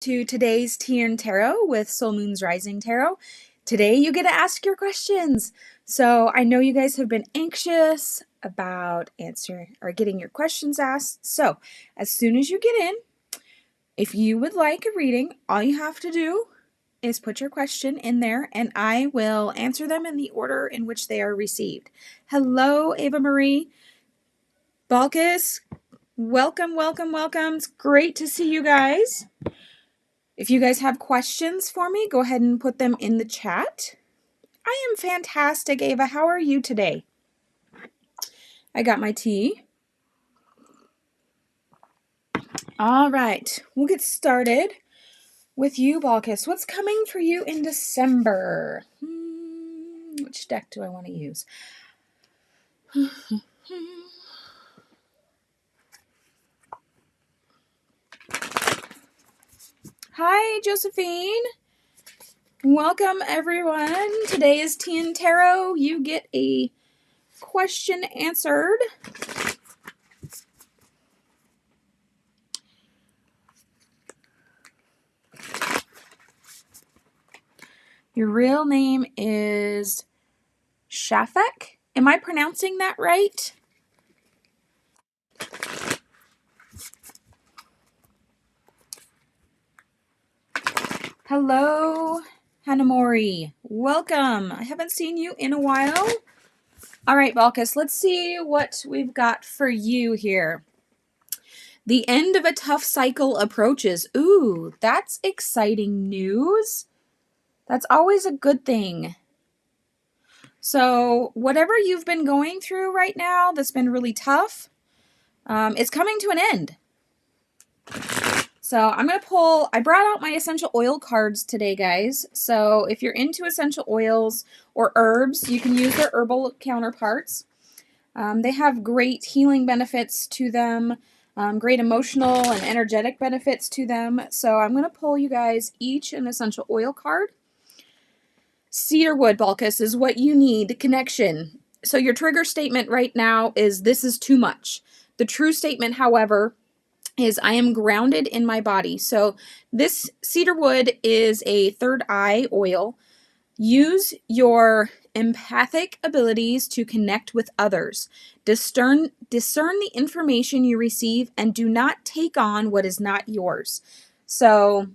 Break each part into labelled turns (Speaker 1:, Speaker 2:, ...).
Speaker 1: to today's Tian Tarot with Soul Moon's Rising Tarot. Today you get to ask your questions. So I know you guys have been anxious about answering or getting your questions asked. So as soon as you get in, if you would like a reading, all you have to do is put your question in there and I will answer them in the order in which they are received. Hello, Ava Marie. Balkis, welcome. It's great to see you guys. If you guys have questions for me, go ahead and put them in the chat. I am fantastic, Ava. How are you today? I got my tea. All right, we'll get started with you, Balkis. What's coming for you in December? Which deck do I want to use? Hi, Josephine. Welcome, everyone. Today is Tian Tarot. You get a question answered. Your real name is Shafak. Am I pronouncing that right? Hello, Hanamori. Welcome. I haven't seen you in a while. All right, Balkis, let's see what we've got for you here. The end of a tough cycle approaches. Ooh, that's exciting news. That's always a good thing. So whatever you've been going through right now that's been really tough, it's coming to an end. So I'm going to pull, I brought out my essential oil cards today, guys. So if you're into essential oils or herbs, you can use their herbal counterparts. They have great healing benefits to them, great emotional and energetic benefits to them. So I'm going to pull you guys each an essential oil card. Cedarwood, Balkis, is what you need, connection. So your trigger statement right now is this is too much. The true statement, however, is I am grounded in my body. So this cedarwood is a third eye oil. Use your empathic abilities to connect with others. Discern the information you receive and do not take on what is not yours. So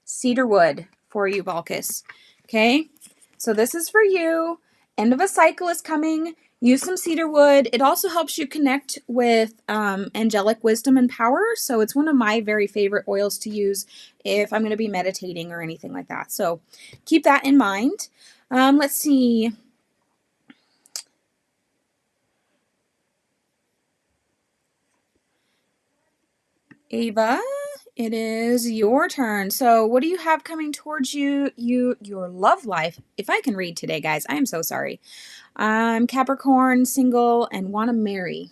Speaker 1: cedarwood for you, Balkis. Okay, so this is for you. End of a cycle is coming. Use some cedarwood. It also helps you connect with angelic wisdom and power. So it's one of my very favorite oils to use if I'm going to be meditating or anything like that. So keep that in mind. Let's see. Ava, it is your turn. So what do you have coming towards you? Your love life. If I can read today, guys, I am so sorry. I'm Capricorn, single, and want to marry.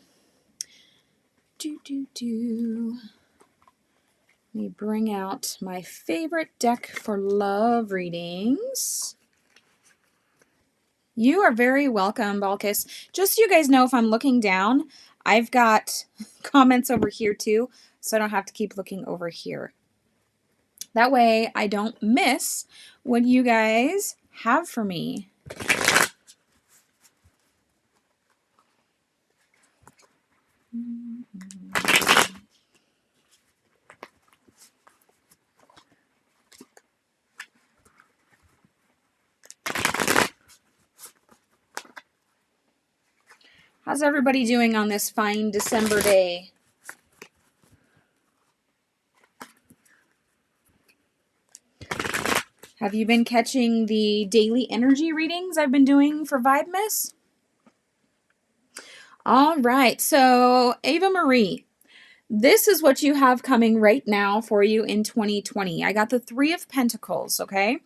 Speaker 1: Let me bring out my favorite deck for love readings. You are very welcome, Balkis. Just so you guys know, if I'm looking down, I've got comments over here too, so I don't have to keep looking over here. That way I don't miss what you guys have for me. How's everybody doing on this fine December day? Have you been catching the daily energy readings I've been doing for Vibe Miss? All right, so Ava Marie, this is what you have coming right now for you in 2020. I got the Three of Pentacles, okay?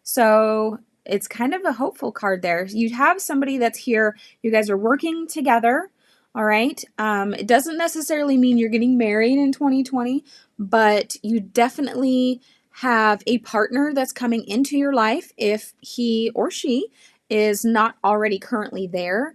Speaker 1: So it's kind of a hopeful card there. You have somebody that's here. You guys are working together, all right? It doesn't necessarily mean you're getting married in 2020, but you definitely have a partner that's coming into your life if he or she is not already currently there.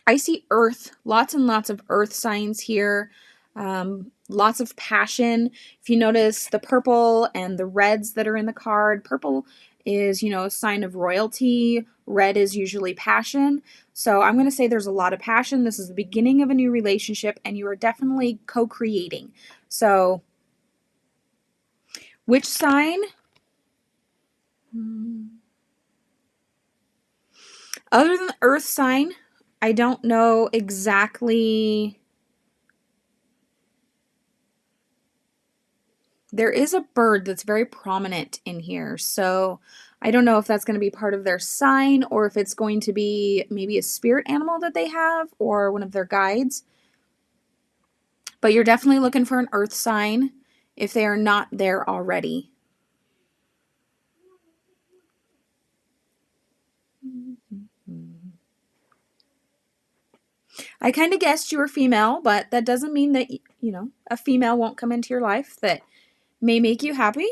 Speaker 1: I see earth, lots and lots of earth signs here. Lots of passion. If you notice the purple and the reds that are in the card, purple is, a sign of royalty. Red is usually passion. So I'm going to say there's a lot of passion. This is the beginning of a new relationship, and you are definitely co-creating. So which sign? Other than the earth sign, I don't know exactly. There is a bird that's very prominent in here, so I don't know if that's going to be part of their sign or if it's going to be maybe a spirit animal that they have or one of their guides. But you're definitely looking for an earth sign if they are not there already. I kind of guessed you were female, but that doesn't mean that, a female won't come into your life that may make you happy.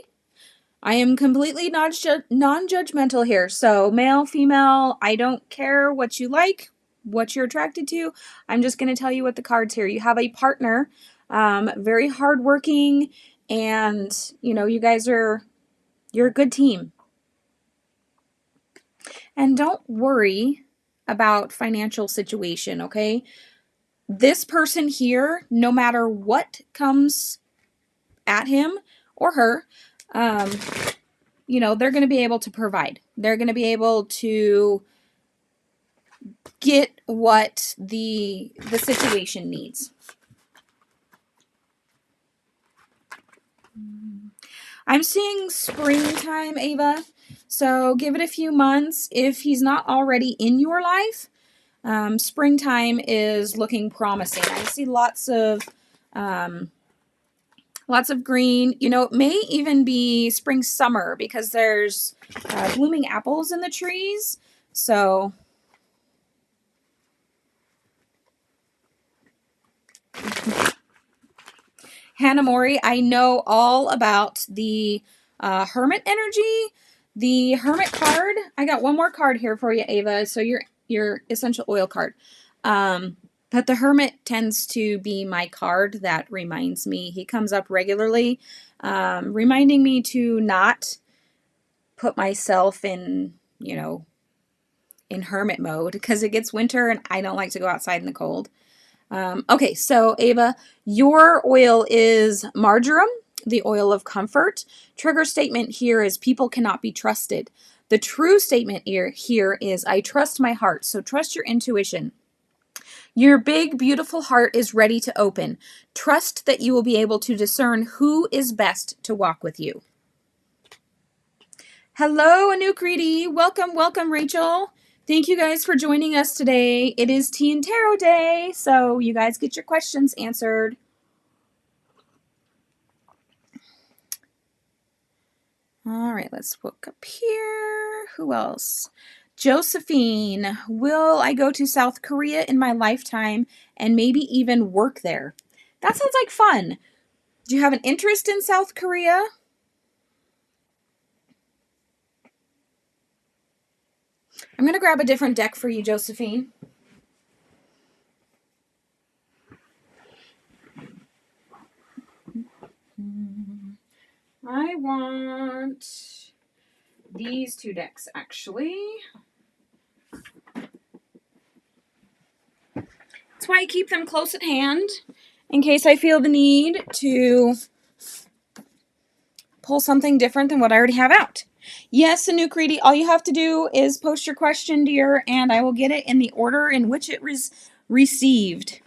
Speaker 1: I am completely non-judgmental here. So male, female, I don't care what you like, what you're attracted to. I'm just going to tell you what the cards here. You have a partner, very hardworking, and, you guys you're a good team. And don't worry about financial situation, okay? This person here, no matter what comes at him or her, they're going to be able to provide. They're going to be able to get what the situation needs. I'm seeing springtime, Ava. So give it a few months. If he's not already in your life, springtime is looking promising. I see lots of green. It may even be spring, summer because there's blooming apples in the trees. So Hannah Mori, I know all about the Hermit energy. The Hermit card, I got one more card here for you, Ava. So your essential oil card. But the Hermit tends to be my card that reminds me. He comes up regularly, reminding me to not put myself in, in hermit mode because it gets winter and I don't like to go outside in the cold. Okay, so Ava, your oil is marjoram, the oil of comfort. Trigger statement here is people cannot be trusted. The true statement here is I trust my heart. So trust your intuition. Your big, beautiful heart is ready to open. Trust that you will be able to discern who is best to walk with you. Hello, Anukriti. Welcome, welcome, Rachel. Thank you guys for joining us today. It is Tea and Tarot Day, so you guys get your questions answered. All right, let's look up here. Who else? Josephine, will I go to South Korea in my lifetime and maybe even work there? That sounds like fun. Do you have an interest in South Korea? I'm going to grab a different deck for you, Josephine. I want these two decks, actually. That's why I keep them close at hand, in case I feel the need to pull something different than what I already have out. Yes, Anukriti, all you have to do is post your question, dear, and I will get it in the order in which it was received.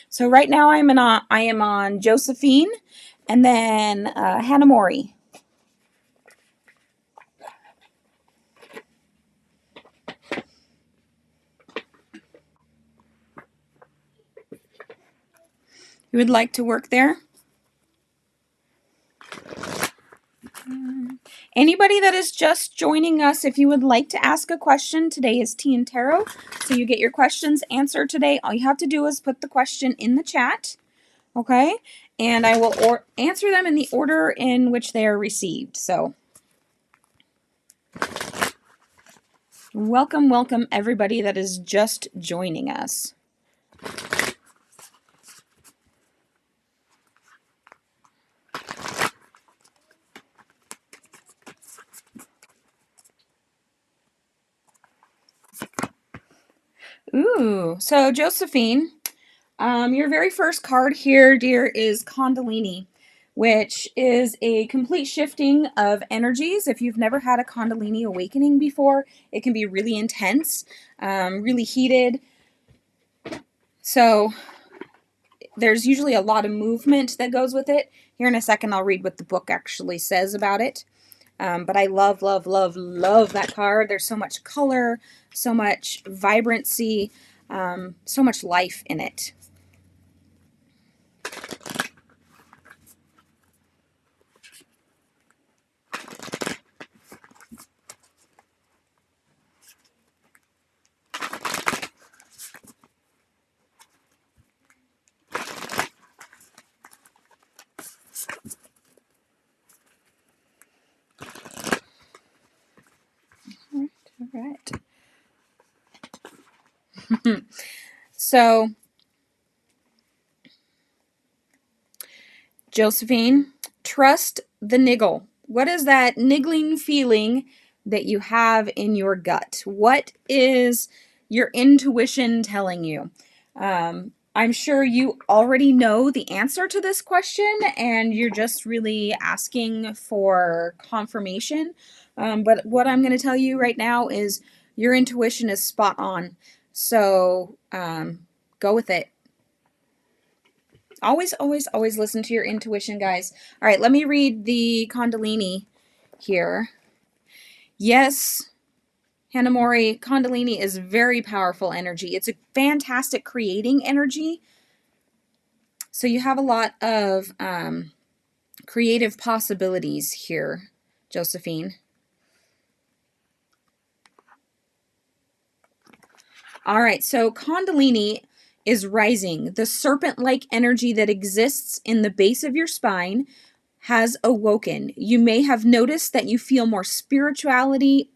Speaker 1: So right now I am on Josephine, and then Hannah Mori. You would like to work there? Anybody that is just joining us, if you would like to ask a question, today is Tea and Tarot, so you get your questions answered today. All you have to do is put the question in the chat, okay? And I will answer them in the order in which they are received. So, welcome, welcome everybody that is just joining us. Ooh, so Josephine, your very first card here, dear, is Kundalini, which is a complete shifting of energies. If you've never had a Kundalini awakening before, it can be really intense, really heated. So there's usually a lot of movement that goes with it. Here in a second, I'll read what the book actually says about it. But I love, love, love, love that card. There's so much color, so much vibrancy, so much life in it. All right. So, Josephine, trust the niggle. What is that niggling feeling that you have in your gut? What is your intuition telling you? I'm sure you already know the answer to this question and you're just really asking for confirmation. But what I'm going to tell you right now is your intuition is spot on. So go with it. Always, always, always listen to your intuition, guys. All right, let me read the Kundalini here. Yes, Hanamori, Kundalini is very powerful energy. It's a fantastic creating energy. So you have a lot of creative possibilities here, Josephine. All right, so Kundalini is rising. The serpent-like energy that exists in the base of your spine has awoken. You may have noticed that you feel more spiritually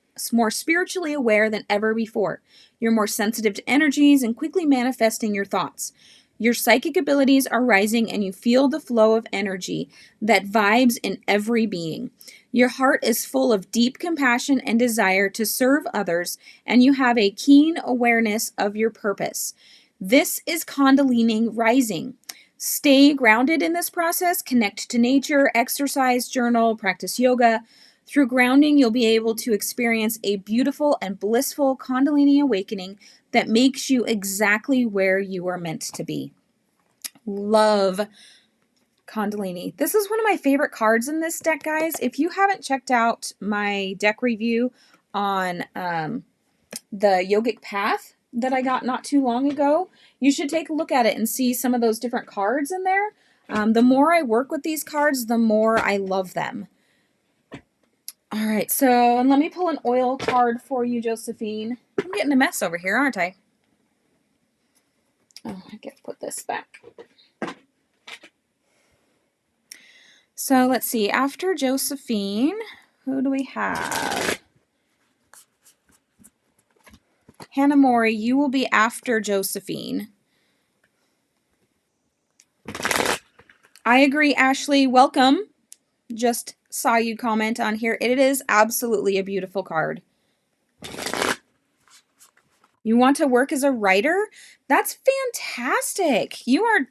Speaker 1: aware than ever before. You're more sensitive to energies and quickly manifesting your thoughts. Your psychic abilities are rising and you feel the flow of energy that vibes in every being. Your heart is full of deep compassion and desire to serve others, and you have a keen awareness of your purpose. This is Kundalini rising. Stay grounded in this process, connect to nature, exercise, journal, practice yoga. Through grounding, you'll be able to experience a beautiful and blissful Kundalini awakening that makes you exactly where you are meant to be. Love Kundalini. This is one of my favorite cards in this deck, guys. If you haven't checked out my deck review on the Yogic Path that I got not too long ago, you should take a look at it and see some of those different cards in there. The more I work with these cards, the more I love them. All right, so let me pull an oil card for you, Josephine. I'm getting a mess over here, aren't I? Oh, I get to put this back. So let's see. After Josephine, who do we have? Hanamori, you will be after Josephine. I agree, Ashley. Welcome. Just saw you comment on here. It is absolutely a beautiful card. You want to work as a writer? That's fantastic. You are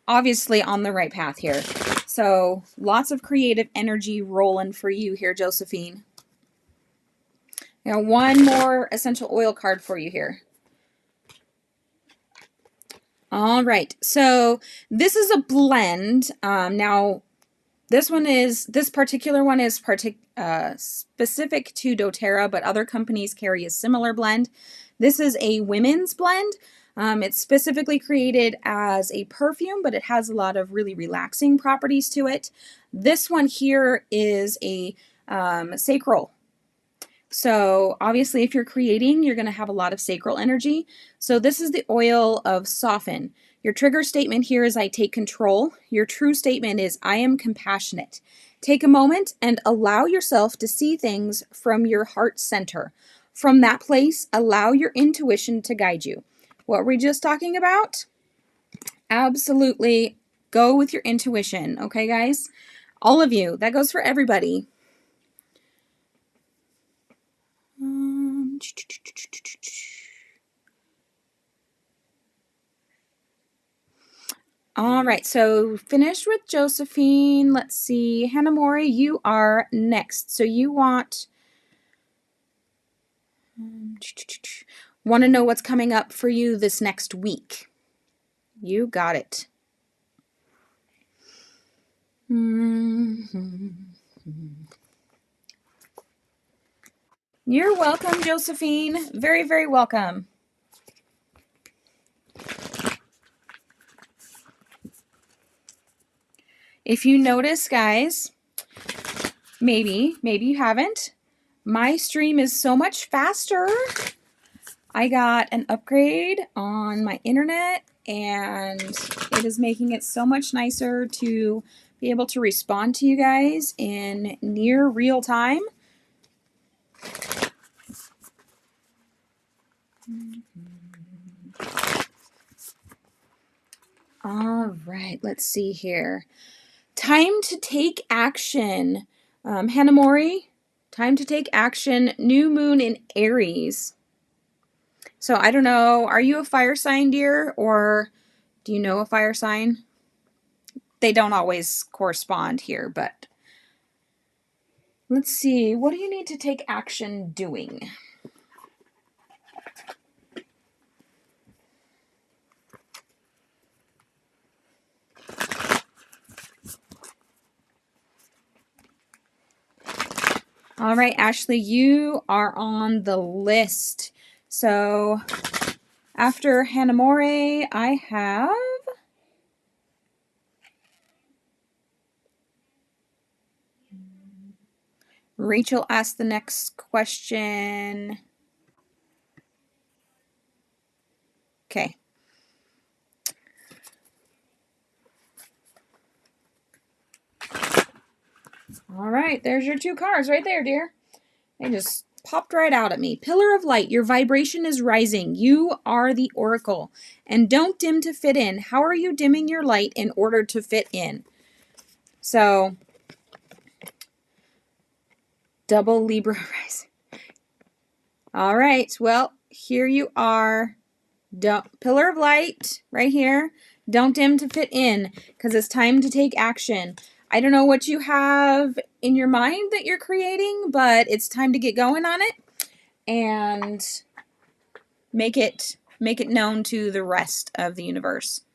Speaker 1: obviously on the right path here. So lots of creative energy rolling for you here, Josephine. Now, one more essential oil card for you here. All right, so this is a blend. Now, this particular one is specific to doTERRA, but other companies carry a similar blend. This is a women's blend. It's specifically created as a perfume, but it has a lot of really relaxing properties to it. This one here is a sacral. So obviously if you're creating, you're going to have a lot of sacral energy. So this is the oil of Soften. Your trigger statement here is I take control. Your true statement is I am compassionate. Take a moment and allow yourself to see things from your heart center. From that place, allow your intuition to guide you. What were we just talking about? Absolutely go with your intuition. Okay, guys? All of you. That goes for everybody. All right, so finished with Josephine. Let's see. Hannah Mori, you are next. So you want to know what's coming up for you this next week. You got it. You're welcome, Josephine. Very, very welcome. If you notice, guys, maybe you haven't, my stream is so much faster. I got an upgrade on my internet, and it is making it so much nicer to be able to respond to you guys in near real time. All right, let's see here. Time to take action. Hannah Mori, time to take action. New moon in Aries. So I don't know, are you a fire sign, dear, or do you know a fire sign? They don't always correspond here, but let's see. What do you need to take action doing? All right, Ashley, you are on the list. So after Hannah Mori, I have Rachel asked the next question. Okay. All right, there's your two cards right there, dear. They just popped right out at me. Pillar of light, your vibration is rising. You are the oracle. And don't dim to fit in. How are you dimming your light in order to fit in? So, double Libra rising. All right, well, here you are. Pillar of light right here. Don't dim to fit in, because it's time to take action. I don't know what you have in your mind that you're creating, but it's time to get going on it and make it known to the rest of the universe.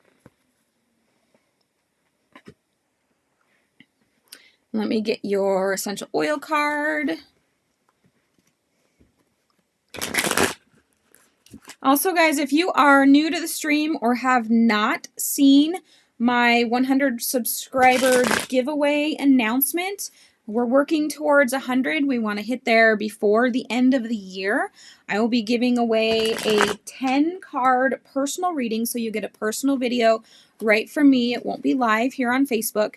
Speaker 1: Let me get your essential oil card. Also, guys, if you are new to the stream or have not seen my 100 subscriber giveaway announcement, we're working towards 100. We want to hit there before the end of the year. I will be giving away a 10 card personal reading, so you get a personal video right from me. It won't be live here on Facebook,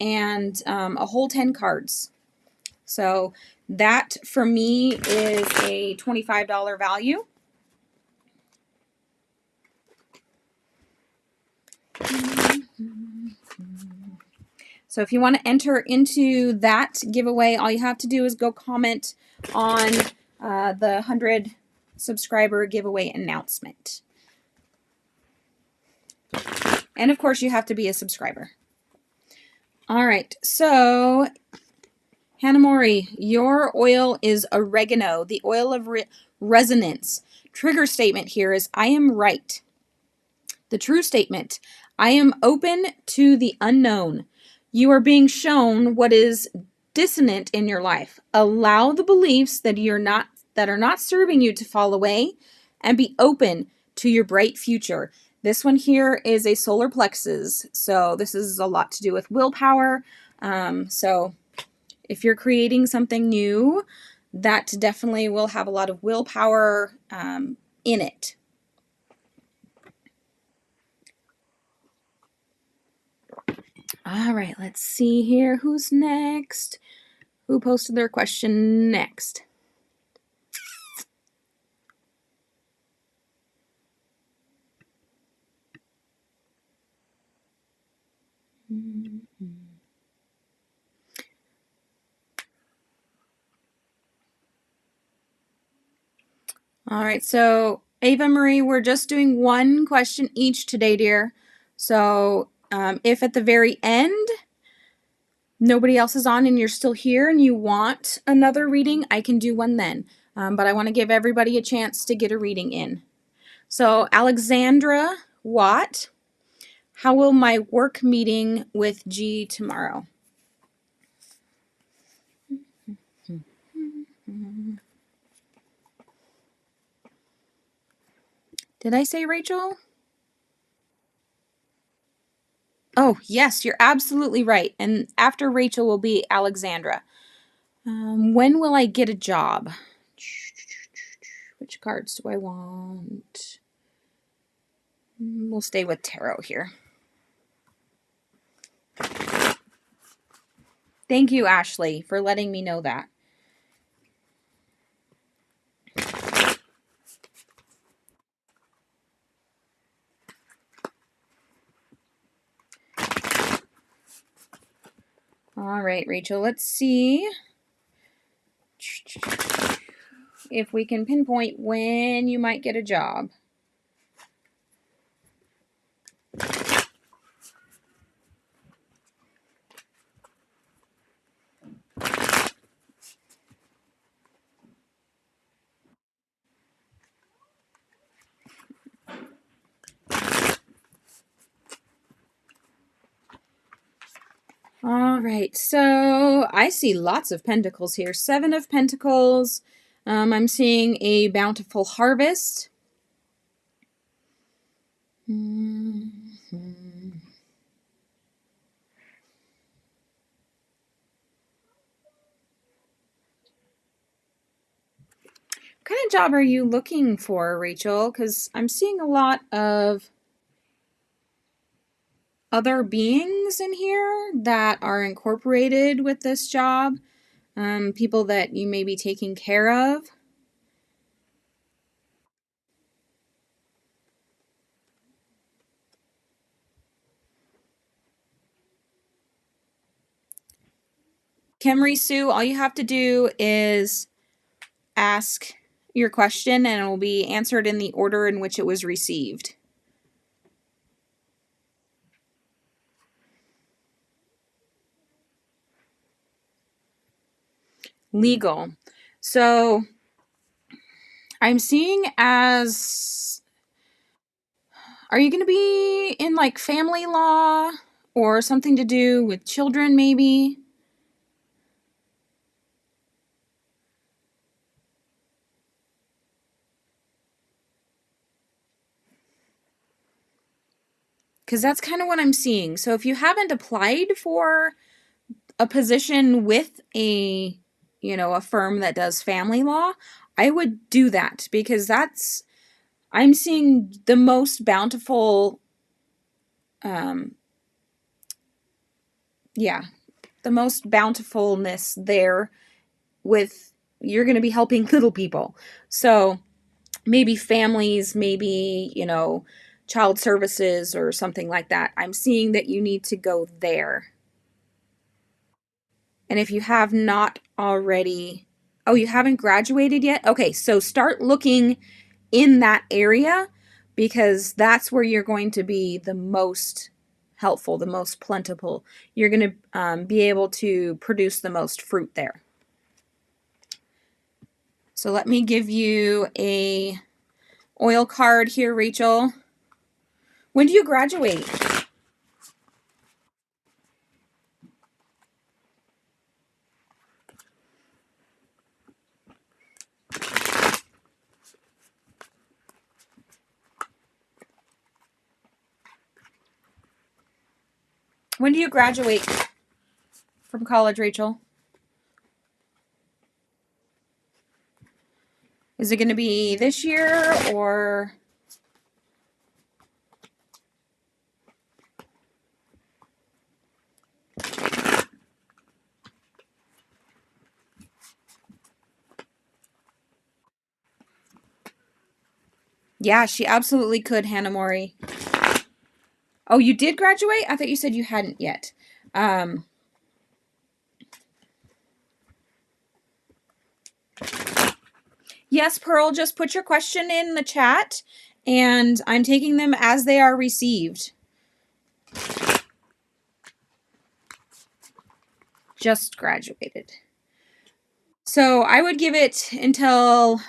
Speaker 1: and a whole 10 cards. So that for me is a $25 value. So if you want to enter into that giveaway, all you have to do is go comment on the 100 subscriber giveaway announcement. And of course, you have to be a subscriber. All right, so Hannah Mori, your oil is oregano, the oil of resonance. Trigger statement here is, I am right. The true statement, I am open to the unknown. You are being shown what is dissonant in your life. Allow the beliefs that are not serving you to fall away, and be open to your bright future. This one here is a solar plexus, so this is a lot to do with willpower. So if you're creating something new, that definitely will have a lot of willpower in it. All right, let's see here. Who's next? Who posted their question next? All right, so Ava Marie, we're just doing one question each today, dear. So If at the very end nobody else is on and you're still here and you want another reading, I can do one then. But I want to give everybody a chance to get a reading in. So Alexandra Watt, how will my work meeting with G tomorrow? Did I say Rachel? Oh, yes, you're absolutely right. And after Rachel will be Alexandra. When will I get a job? Which cards do I want? We'll stay with tarot here. Thank you, Ashley, for letting me know that. All right, Rachel, let's see if we can pinpoint when you might get a job. All right, so I see lots of pentacles here. 7 of Pentacles. I'm seeing a bountiful harvest. What kind of job are you looking for, Rachel? Because I'm seeing a lot of other beings in here that are incorporated with this job. People that you may be taking care of. Kemri Sue, all you have to do is ask your question and it will be answered in the order in which it was received. Legal. So I'm seeing as, are you going to be in like family law or something to do with children maybe? Because that's kind of what I'm seeing. So if you haven't applied for a position with a, a firm that does family law, I would do that because I'm seeing the most bountiful, the most bountifulness there with, you're going to be helping little people. So maybe families, maybe, child services or something like that. I'm seeing that you need to go there. And if you have not already, oh, you haven't graduated yet? Okay, so start looking in that area because that's where you're going to be the most helpful, the most plentiful. You're going to be able to produce the most fruit there. So let me give you a oil card here, Rachel. When do you graduate? When do you graduate from college, Rachel? Is it going to be this year or? Yeah, she absolutely could, Hannah Mori. Oh, you did graduate? I thought you said you hadn't yet. Yes, Pearl, just put your question in the chat, and I'm taking them as they are received. just graduated. So I would give it until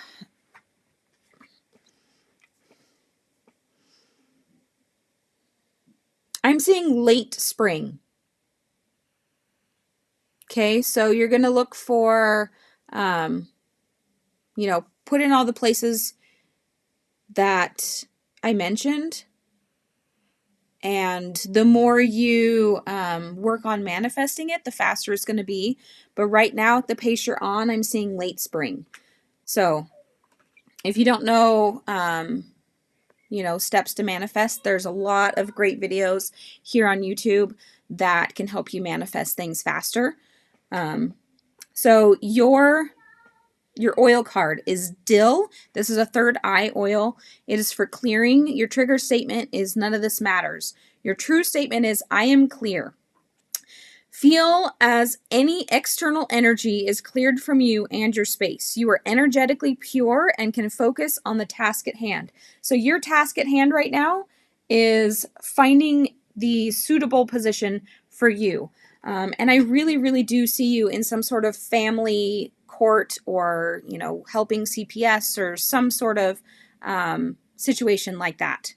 Speaker 1: I'm seeing late spring. Okay, so you're going to look for, put in all the places that I mentioned. And the more you work on manifesting it, the faster it's going to be. But right now, at the pace you're on, I'm seeing late spring. So if you don't know, steps to manifest, there's a lot of great videos here on YouTube that can help you manifest things faster. So your oil card is dill. This is a third eye oil. It is for clearing. Your trigger statement is none of this matters. Your true statement is I am clear. Feel as any external energy is cleared from you and your space. You are energetically pure and can focus on the task at hand. So your task at hand right now is finding the suitable position for you. And I really, really do see you in some sort of family court or, helping CPS or some sort of situation like that.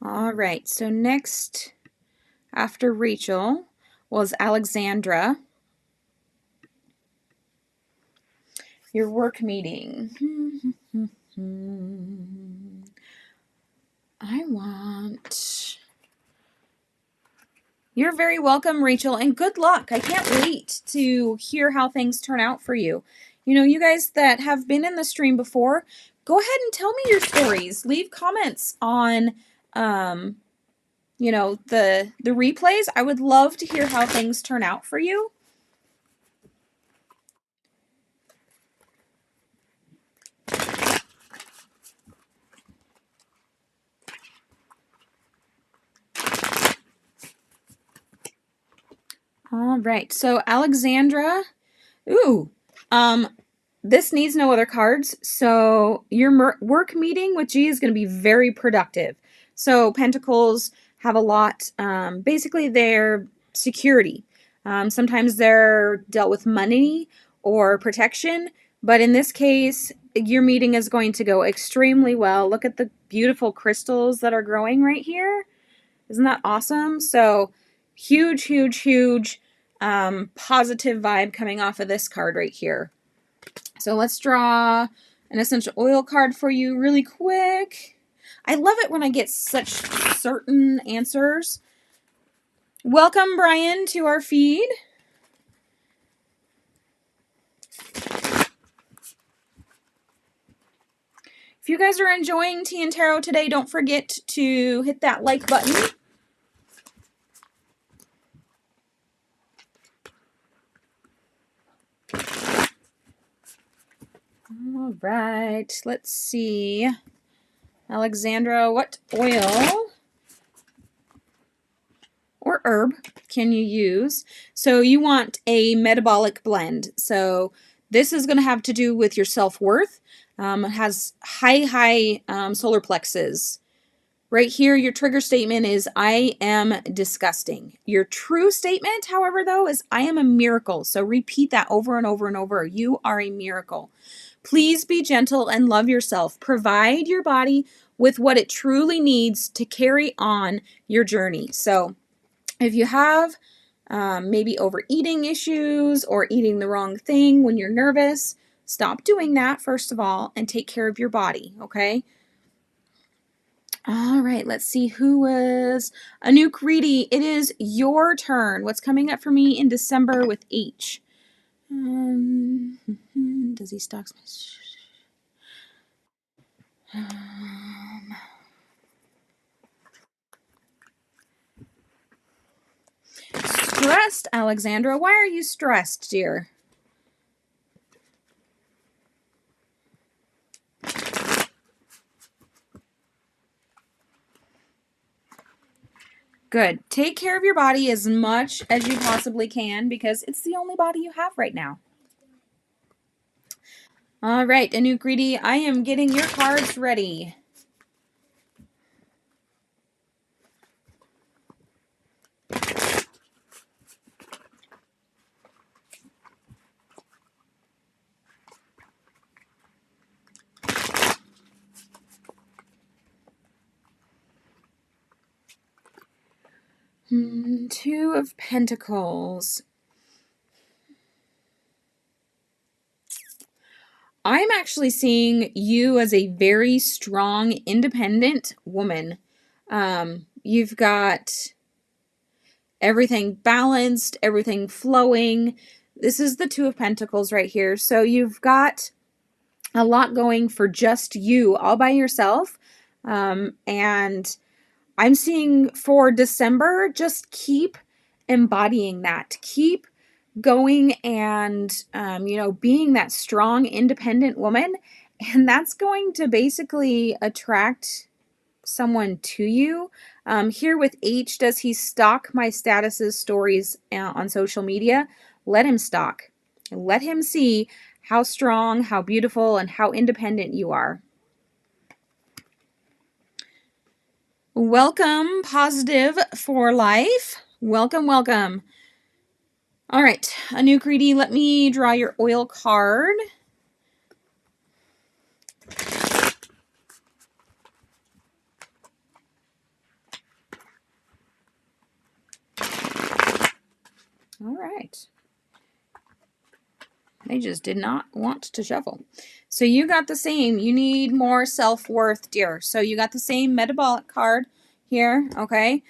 Speaker 1: All right, so next after Rachel was Alexandra. Your work meeting. You're very welcome, Rachel, and good luck. I can't wait to hear how things turn out for you. You guys that have been in the stream before, go ahead and tell me your stories. Leave comments on the replays. I would love to hear how things turn out for you. All right, so Alexandra, this needs no other cards. So your work meeting with G is going to be very productive. So Pentacles have a lot, basically they're security. Sometimes they're dealt with money or protection, but in this case, your meeting is going to go extremely well. Look at the beautiful crystals that are growing right here. Isn't that awesome? So huge, huge, huge positive vibe coming off of this card right here. So let's draw an essential oil card for you really quick. I love it when I get such certain answers. Welcome, Brian, to our feed. If you guys are enjoying Tea and Tarot today, don't forget to hit that like button. All right, let's see. Alexandra, what oil or herb can you use? So you want a metabolic blend. So this is going to have to do with your self-worth. It has high solar plexus. Right here, your trigger statement is, I am disgusting. Your true statement, however, though, is, I am a miracle. So repeat that over and over and over. You are a miracle. Please be gentle and love yourself. Provide your body with what it truly needs to carry on your journey. So if you have maybe overeating issues or eating the wrong thing when you're nervous, stop doing that, first of all, and take care of your body, okay? All right, let's see who was Anouk Reedy. It is your turn. What's coming up for me in December with H? Does he stalk me? Stressed, Alexandra. Why are you stressed, dear? Good. Take care of your body as much as you possibly can because it's the only body you have right now. All right, Anukriti, I am getting your cards ready. Two of Pentacles. I'm actually seeing you as a very strong, independent woman. You've got everything balanced, everything flowing. This is the Two of Pentacles right here. So you've got a lot going for just you, all by yourself. And I'm seeing for December, just keep embodying that. Keep going and, being that strong, independent woman. And that's going to basically attract someone to you. Here with H, does he stalk my statuses, stories on social media? Let him stalk. Let him see how strong, how beautiful, and how independent you are. Welcome, Positive for Life. Welcome, welcome. All right, Anukriti, let me draw your oil card. All right. They just did not want to shuffle. So you got the same. You need more self-worth, dear. So you got the same metabolic card here, okay?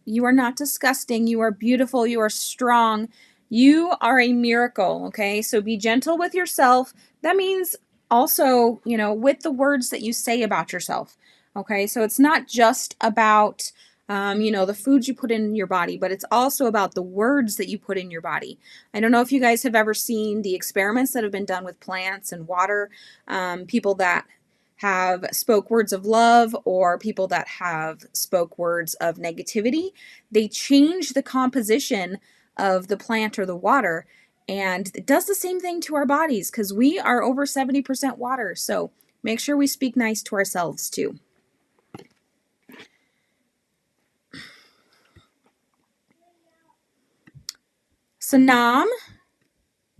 Speaker 1: You are not disgusting. You are beautiful. You are strong. You are a miracle, okay? So be gentle with yourself. That means also, with the words that you say about yourself, okay? So it's not just about, the foods you put in your body, but it's also about the words that you put in your body. I don't know if you guys have ever seen the experiments that have been done with plants and water, people that have spoke words of love or people that have spoke words of negativity. They change the composition of the plant or the water, and it does the same thing to our bodies because we are over 70% water. So make sure we speak nice to ourselves too. Sanam,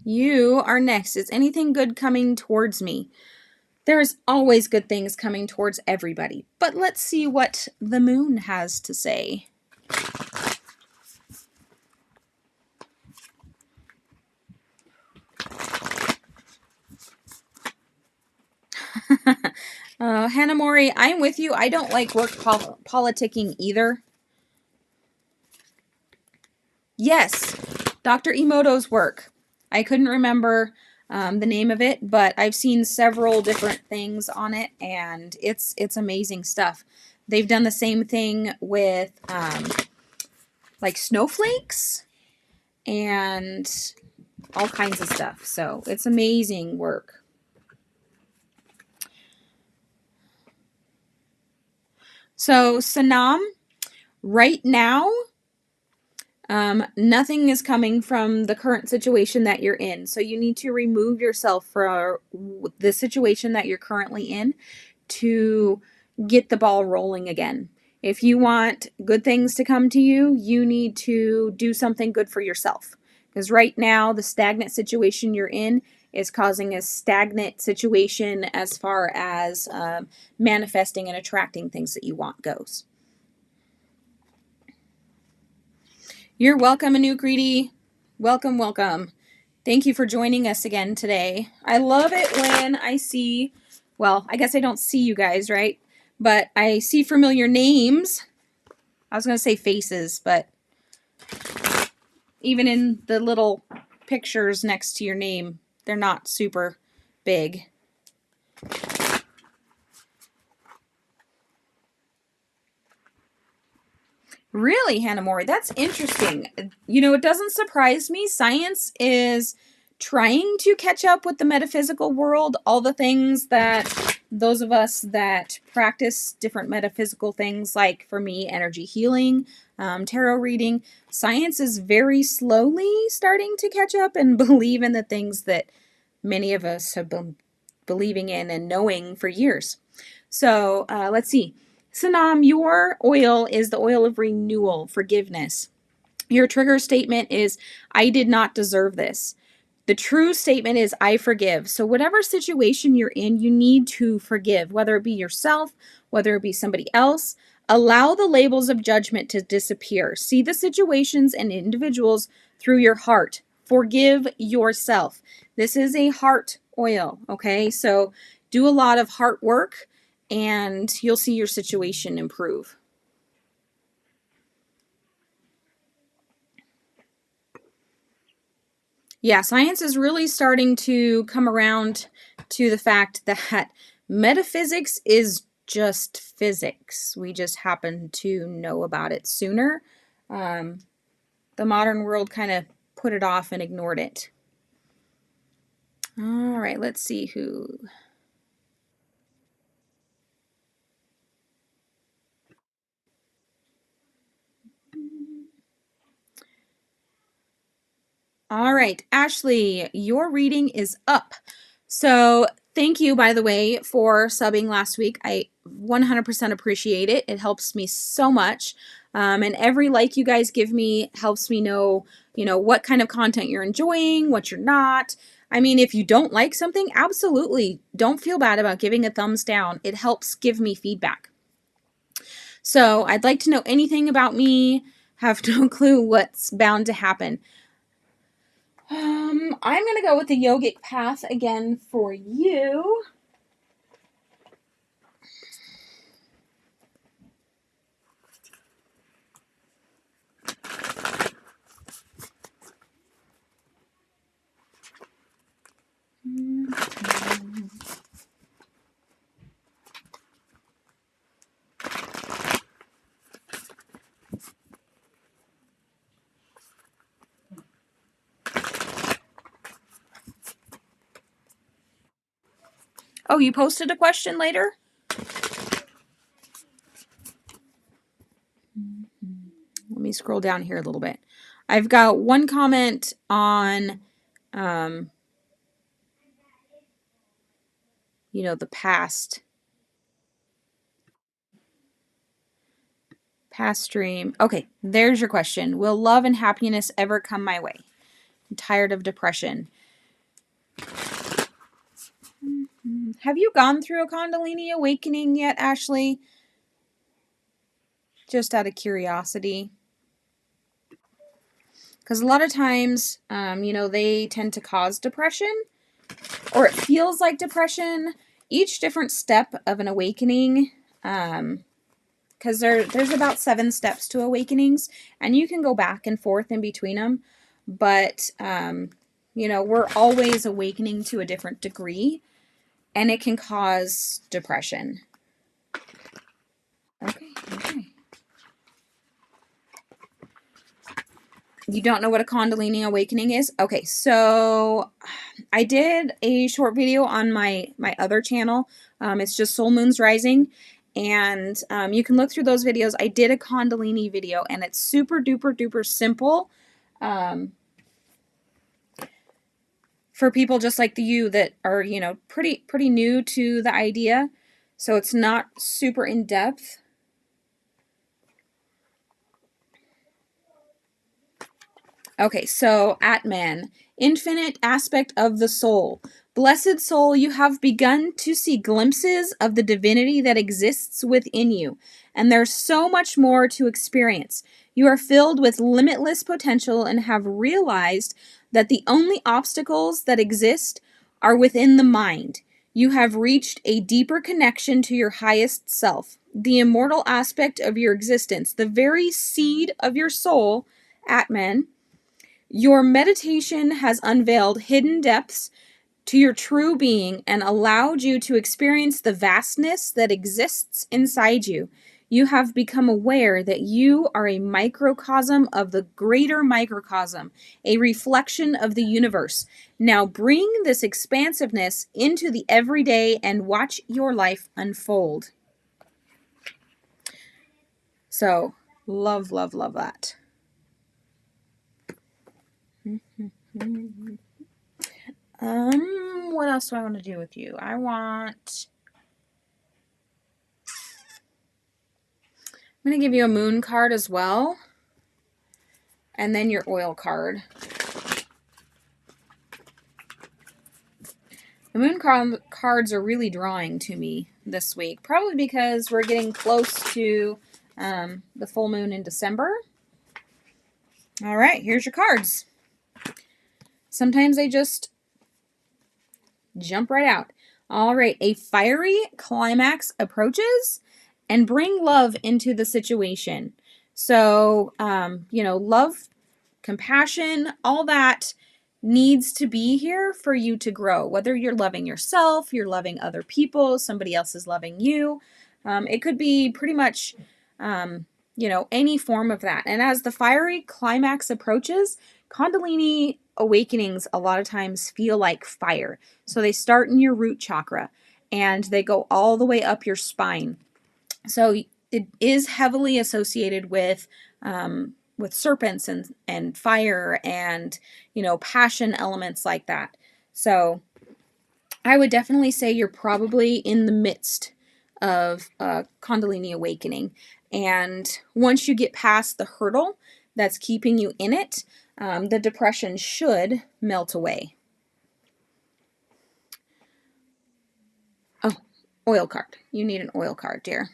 Speaker 1: you are next. Is anything good coming towards me? There's always good things coming towards everybody, but let's see what the moon has to say. Hannah Mori, I'm with you. I don't like work politicking either. Yes, Dr. Emoto's work. I couldn't remember the name of it, but I've seen several different things on it, and it's amazing stuff. They've done the same thing with like snowflakes and all kinds of stuff. So it's amazing work. So Sanam, right now, nothing is coming from the current situation that you're in. So you need to remove yourself from the situation that you're currently in to get the ball rolling again. If you want good things to come to you, you need to do something good for yourself. Because right now, the stagnant situation you're in is causing a stagnant situation as far as manifesting and attracting things that you want goes. You're welcome, Anukriti. Welcome, welcome. Thank you for joining us again today. I love it when I see, well, I guess I don't see you guys, right? But I see familiar names. I was going to say faces, but even in the little pictures next to your name, they're not super big. Really, Hannah Mori, that's interesting. It doesn't surprise me. Science is trying to catch up with the metaphysical world, all the things that those of us that practice different metaphysical things, like for me, energy healing, tarot reading, science is very slowly starting to catch up and believe in the things that many of us have been believing in and knowing for years. So let's see. Sanam, your oil is the oil of renewal, forgiveness. Your trigger statement is, I did not deserve this. The true statement is, I forgive. So whatever situation you're in, you need to forgive, whether it be yourself, whether it be somebody else. Allow the labels of judgment to disappear. See the situations and individuals through your heart. Forgive yourself. This is a heart oil, okay? So do a lot of heart work and you'll see your situation improve. Yeah, science is really starting to come around to the fact that metaphysics is just physics. We just happen to know about it sooner. The modern world kind of put it off and ignored it. All right, let's see who. All right, Ashley, your reading is up. So thank you, by the way, for subbing last week. I 100% appreciate it. It helps me so much. And every like you guys give me helps me know, what kind of content you're enjoying, what you're not. I mean, if you don't like something, absolutely don't feel bad about giving a thumbs down. It helps give me feedback. So I'd like to know anything about me. Have no clue what's bound to happen. I'm going to go with the yogic path again for you. Oh, you posted a question later? Let me scroll down here a little bit. I've got one comment on, the past stream. Okay, there's your question. Will love and happiness ever come my way? I'm tired of depression. Have you gone through a Kundalini awakening yet, Ashley? Just out of curiosity. Because a lot of times, they tend to cause depression, or it feels like depression. Each different step of an awakening, because there's about 7 steps to awakenings, and you can go back and forth in between them. But, we're always awakening to a different degree, and it can cause depression. Okay. You don't know what a Kundalini awakening is? Okay, so I did a short video on my other channel. It's just Soul Moons Rising. And you can look through those videos. I did a Kundalini video, and it's super duper duper simple for people just like you that are, pretty new to the idea. So it's not super in depth. Okay, so Atman, infinite aspect of the soul. Blessed soul, you have begun to see glimpses of the divinity that exists within you, and there's so much more to experience. You are filled with limitless potential and have realized that the only obstacles that exist are within the mind. You have reached a deeper connection to your highest self, the immortal aspect of your existence, the very seed of your soul, Atman. Your meditation has unveiled hidden depths to your true being and allowed you to experience the vastness that exists inside you. You have become aware that you are a microcosm of the greater microcosm, a reflection of the universe. Now bring this expansiveness into the everyday and watch your life unfold. So, love, love, love that. else do I want to do with you? I'm going to give you a moon card as well. And then your oil card. The moon cards are really drawing to me this week. Probably because we're getting close to the full moon in December. All right, here's your cards. Sometimes they just jump right out. All right, a fiery climax approaches and bring love into the situation. So, love, compassion, all that needs to be here for you to grow. Whether you're loving yourself, you're loving other people, somebody else is loving you. It could be pretty much, any form of that. And as the fiery climax approaches, Kundalini awakenings a lot of times feel like fire. So they start in your root chakra and they go all the way up your spine. So it is heavily associated with serpents and fire and, passion elements like that. So I would definitely say you're probably in the midst of Kundalini awakening. And once you get past the hurdle that's keeping you in it, the depression should melt away. Oh, oil card. You need an oil card, dear.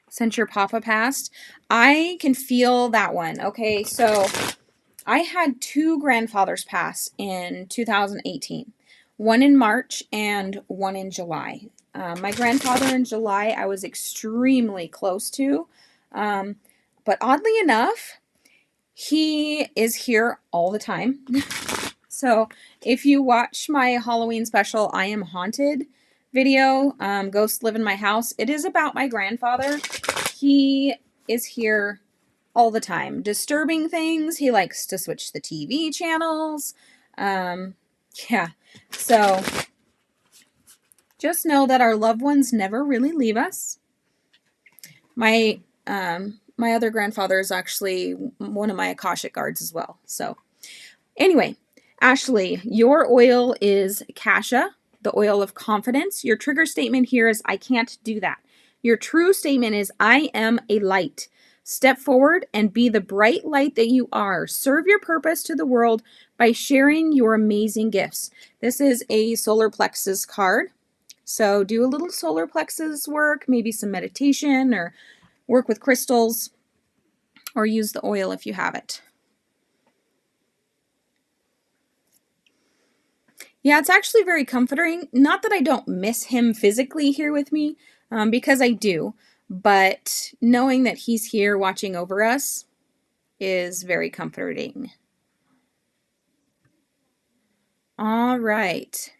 Speaker 1: Since your papa passed, I can feel that one. Okay, so I had 2 grandfathers pass in 2018. One in March and one in July. My grandfather in July I was extremely close to. But oddly enough, he is here all the time. So if you watch my Halloween special, I Am Haunted video, Ghosts Live in My House, it is about my grandfather. He is here all the time, disturbing things. He likes to switch the TV channels. Yeah, so just know that our loved ones never really leave us. My other grandfather is actually one of my Akashic guards as well. So anyway, Ashley, your oil is Kasha, the oil of confidence. Your trigger statement here is, I can't do that. Your true statement is, I am a light. Step forward and be the bright light that you are. Serve your purpose to the world by sharing your amazing gifts. This is a solar plexus card. So do a little solar plexus work, maybe some meditation or work with crystals, or use the oil if you have it. Yeah, it's actually very comforting. Not that I don't miss him physically here with me, because I do, but knowing that he's here watching over us is very comforting. All right.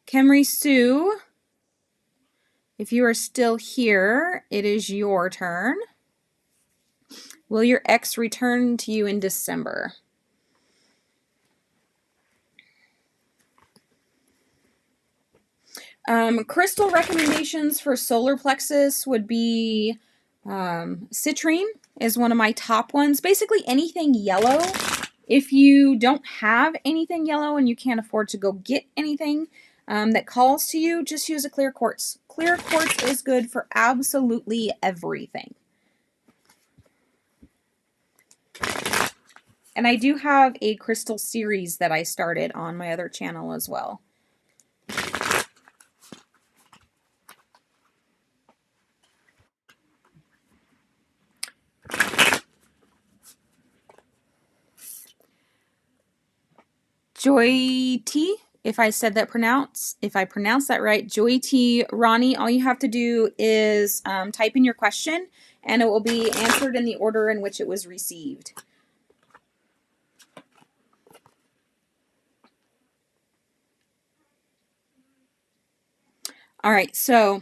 Speaker 1: Kemri Sue, if you are still here, it is your turn. Will your ex return to you in December? Crystal recommendations for solar plexus would be citrine is one of my top ones. Basically anything yellow. If you don't have anything yellow and you can't afford to go get anything that calls to you, just use a clear quartz. Clear quartz is good for absolutely everything. And I do have a crystal series that I started on my other channel as well. Joy T, if I pronounced that right, Joy T, Ronnie, all you have to do is type in your question and it will be answered in the order in which it was received. All right, so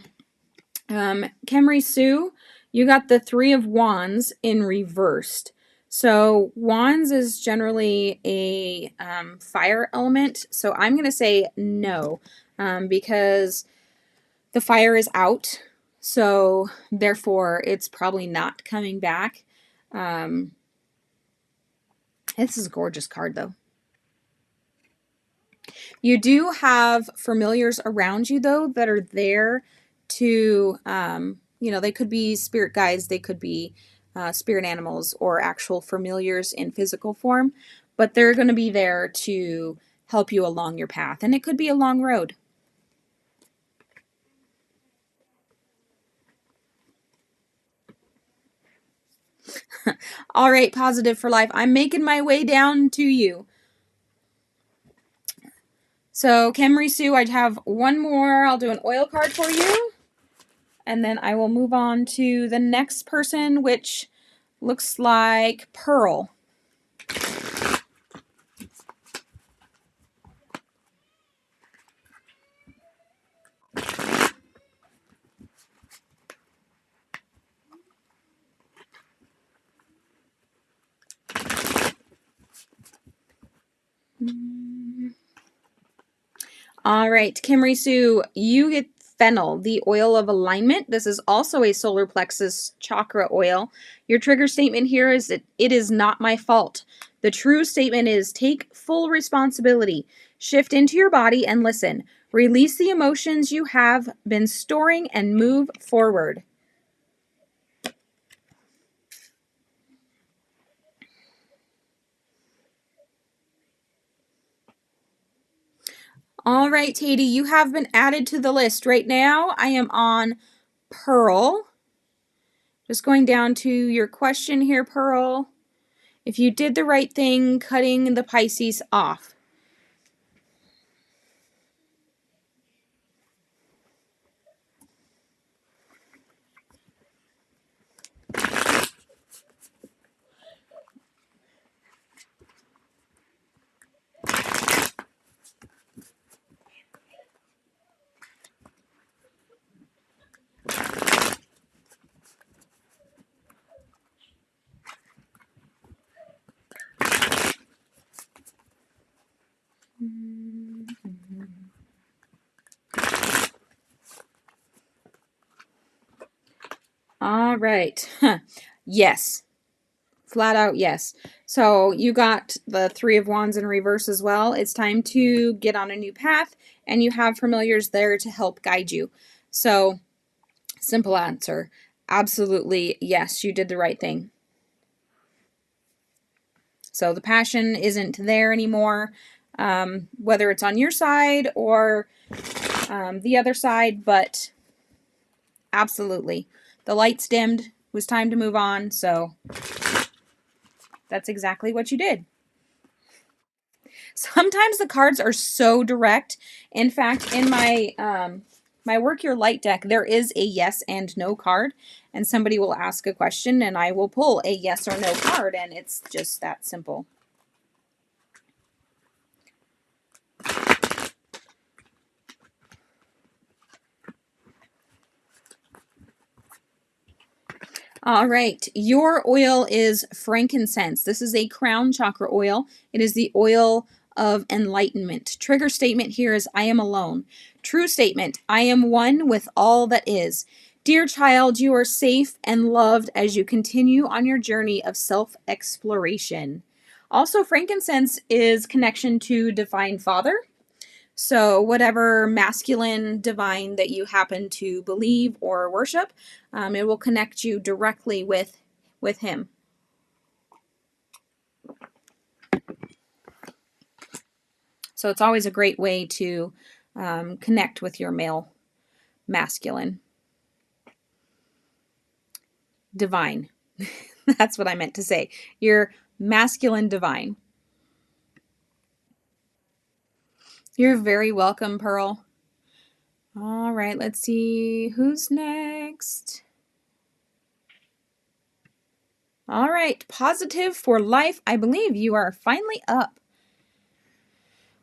Speaker 1: Kemri Sue, you got the 3 of Wands in reversed. So Wands is generally a fire element. So I'm going to say no because the fire is out. So therefore it's probably not coming back. This is a gorgeous card, though. You do have familiars around you, though, that are there to, they could be spirit guides, they could be spirit animals, or actual familiars in physical form, but they're going to be there to help you along your path, and it could be a long road. All right, Positive for Life. I'm making my way down to you. So, Camry Sue, I have one more. I'll do an oil card for you. And then I will move on to the next person, which looks like Pearl. All right, Camry Sue, you get Fennel, the oil of alignment. This is also a solar plexus chakra oil. Your trigger statement here is that it is not my fault. The true statement is take full responsibility. Shift into your body and listen. Release the emotions you have been storing and move forward. All right, Haiti, you have been added to the list. Right now, I am on Pearl. Just going down to your question here, Pearl. If you did the right thing, cutting the Pisces off. All right. Yes. Flat out yes. So you got the Three of Wands in reverse as well. It's time to get on a new path, and you have familiars there to help guide you. So, simple answer. Absolutely yes, you did the right thing. So the passion isn't there anymore, whether it's on your side or the other side, but absolutely. The lights dimmed. It was time to move on, so that's exactly what you did. Sometimes the cards are so direct. In fact, in my my Work Your Light deck, there is a yes and no card, and somebody will ask a question, and I will pull a yes or no card, and it's just that simple. All right, your oil is frankincense. This is a crown chakra oil. It is the oil of enlightenment. Trigger statement here is I am alone. True statement, I am one with all that is. Dear child, you are safe and loved as you continue on your journey of self-exploration. Also, frankincense is connection to Divine Father. So, whatever masculine divine that you happen to believe or worship, it will connect you directly with him. So, it's always a great way to connect with your male masculine. Divine. That's what I meant to say. Your masculine divine. You're very welcome, Pearl. All right, let's see who's next. All right, Positive for Life. I believe you are finally up.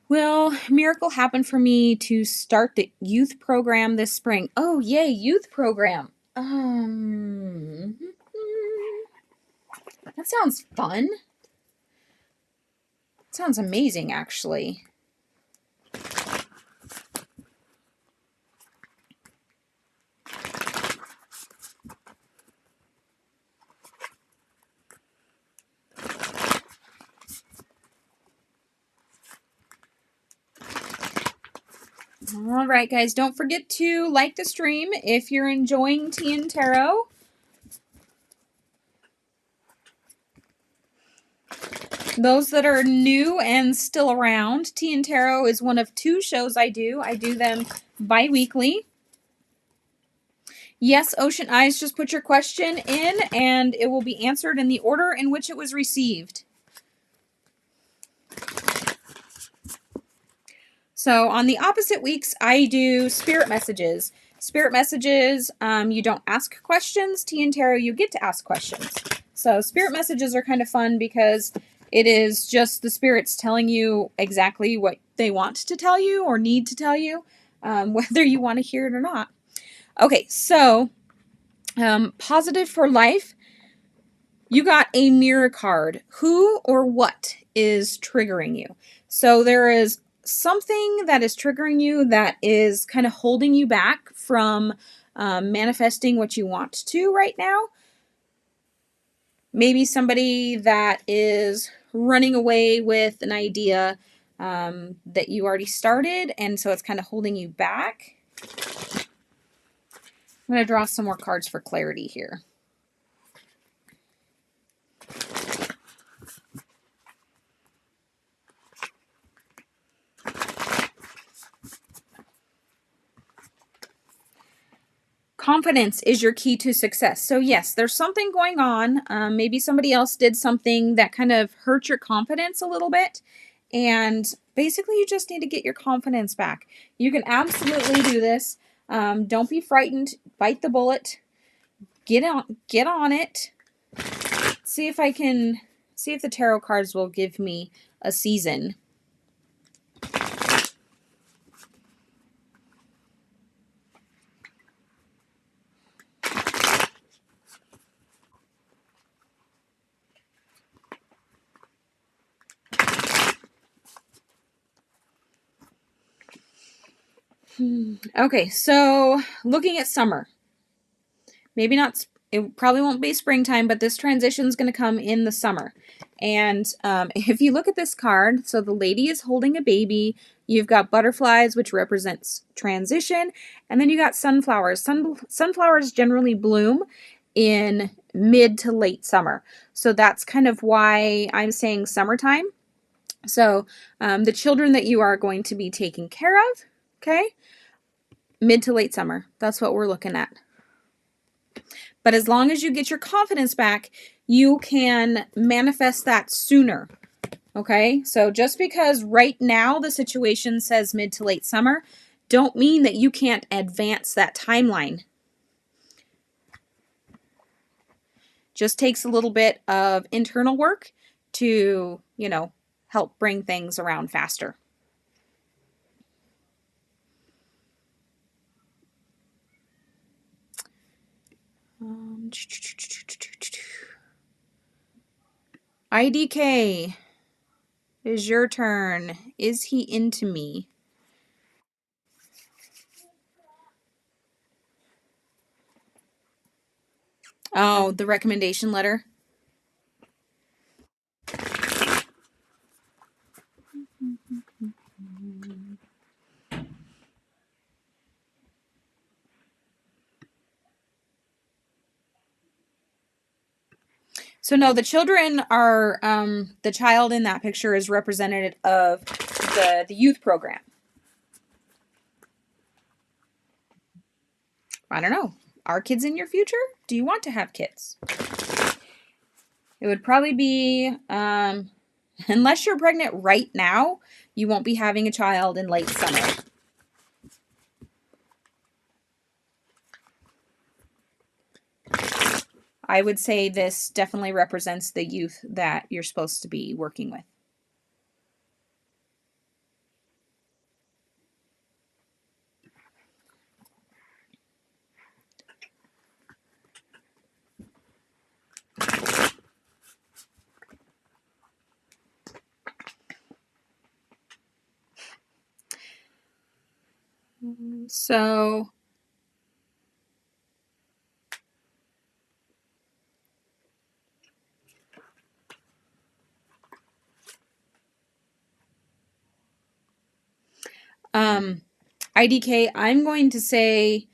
Speaker 1: Will miracle happen for me to start the youth program this spring? Oh, yay, youth program. That sounds fun. Sounds amazing, actually. All right, guys, don't forget to like the stream if you're enjoying Tea and Tarot. Those that are new and still around, Tea and Tarot is one of 2 shows I do. I do them bi-weekly. Yes, Ocean Eyes, just put your question in and it will be answered in the order in which it was received. So on the opposite weeks, I do spirit messages. Spirit messages, you don't ask questions. Tea and Tarot, you get to ask questions. So spirit messages are kind of fun because it is just the spirits telling you exactly what they want to tell you or need to tell you, whether you want to hear it or not. Okay, so positive for life. You got a mirror card. Who or what is triggering you? So there is something that is triggering you that is kind of holding you back from manifesting what you want to right now. Maybe somebody that is running away with an idea that you already started, and so it's kind of holding you back. I'm going to draw some more cards for clarity here. Confidence is your key to success. So yes, there's something going on. Maybe somebody else did something that kind of hurt your confidence a little bit. And basically you just need to get your confidence back. You can absolutely do this. Don't be frightened. Bite the bullet. Get on it. See if the tarot cards will give me a season. Okay, so looking at summer. Maybe not, it probably won't be springtime, but this transition is going to come in the summer. And if you look at this card, so the lady is holding a baby. You've got butterflies, which represents transition. And then you got sunflowers. Sunflowers generally bloom in mid to late summer. So that's kind of why I'm saying summertime. So the children that you are going to be taking care of, okay? Mid to late summer. That's what we're looking at. But as long as you get your confidence back, you can manifest that sooner. Okay? So just because right now the situation says mid to late summer, don't mean that you can't advance that timeline. Just takes a little bit of internal work to, help bring things around faster. IDK, is your turn. Is he into me? Oh, the recommendation letter. So no, the children are, the child in that picture is representative of the youth program. I don't know. Are kids in your future? Do you want to have kids? It would probably be, unless you're pregnant right now, you won't be having a child in late summer. I would say this definitely represents the youth that you're supposed to be working with. So IDK, I'm going to say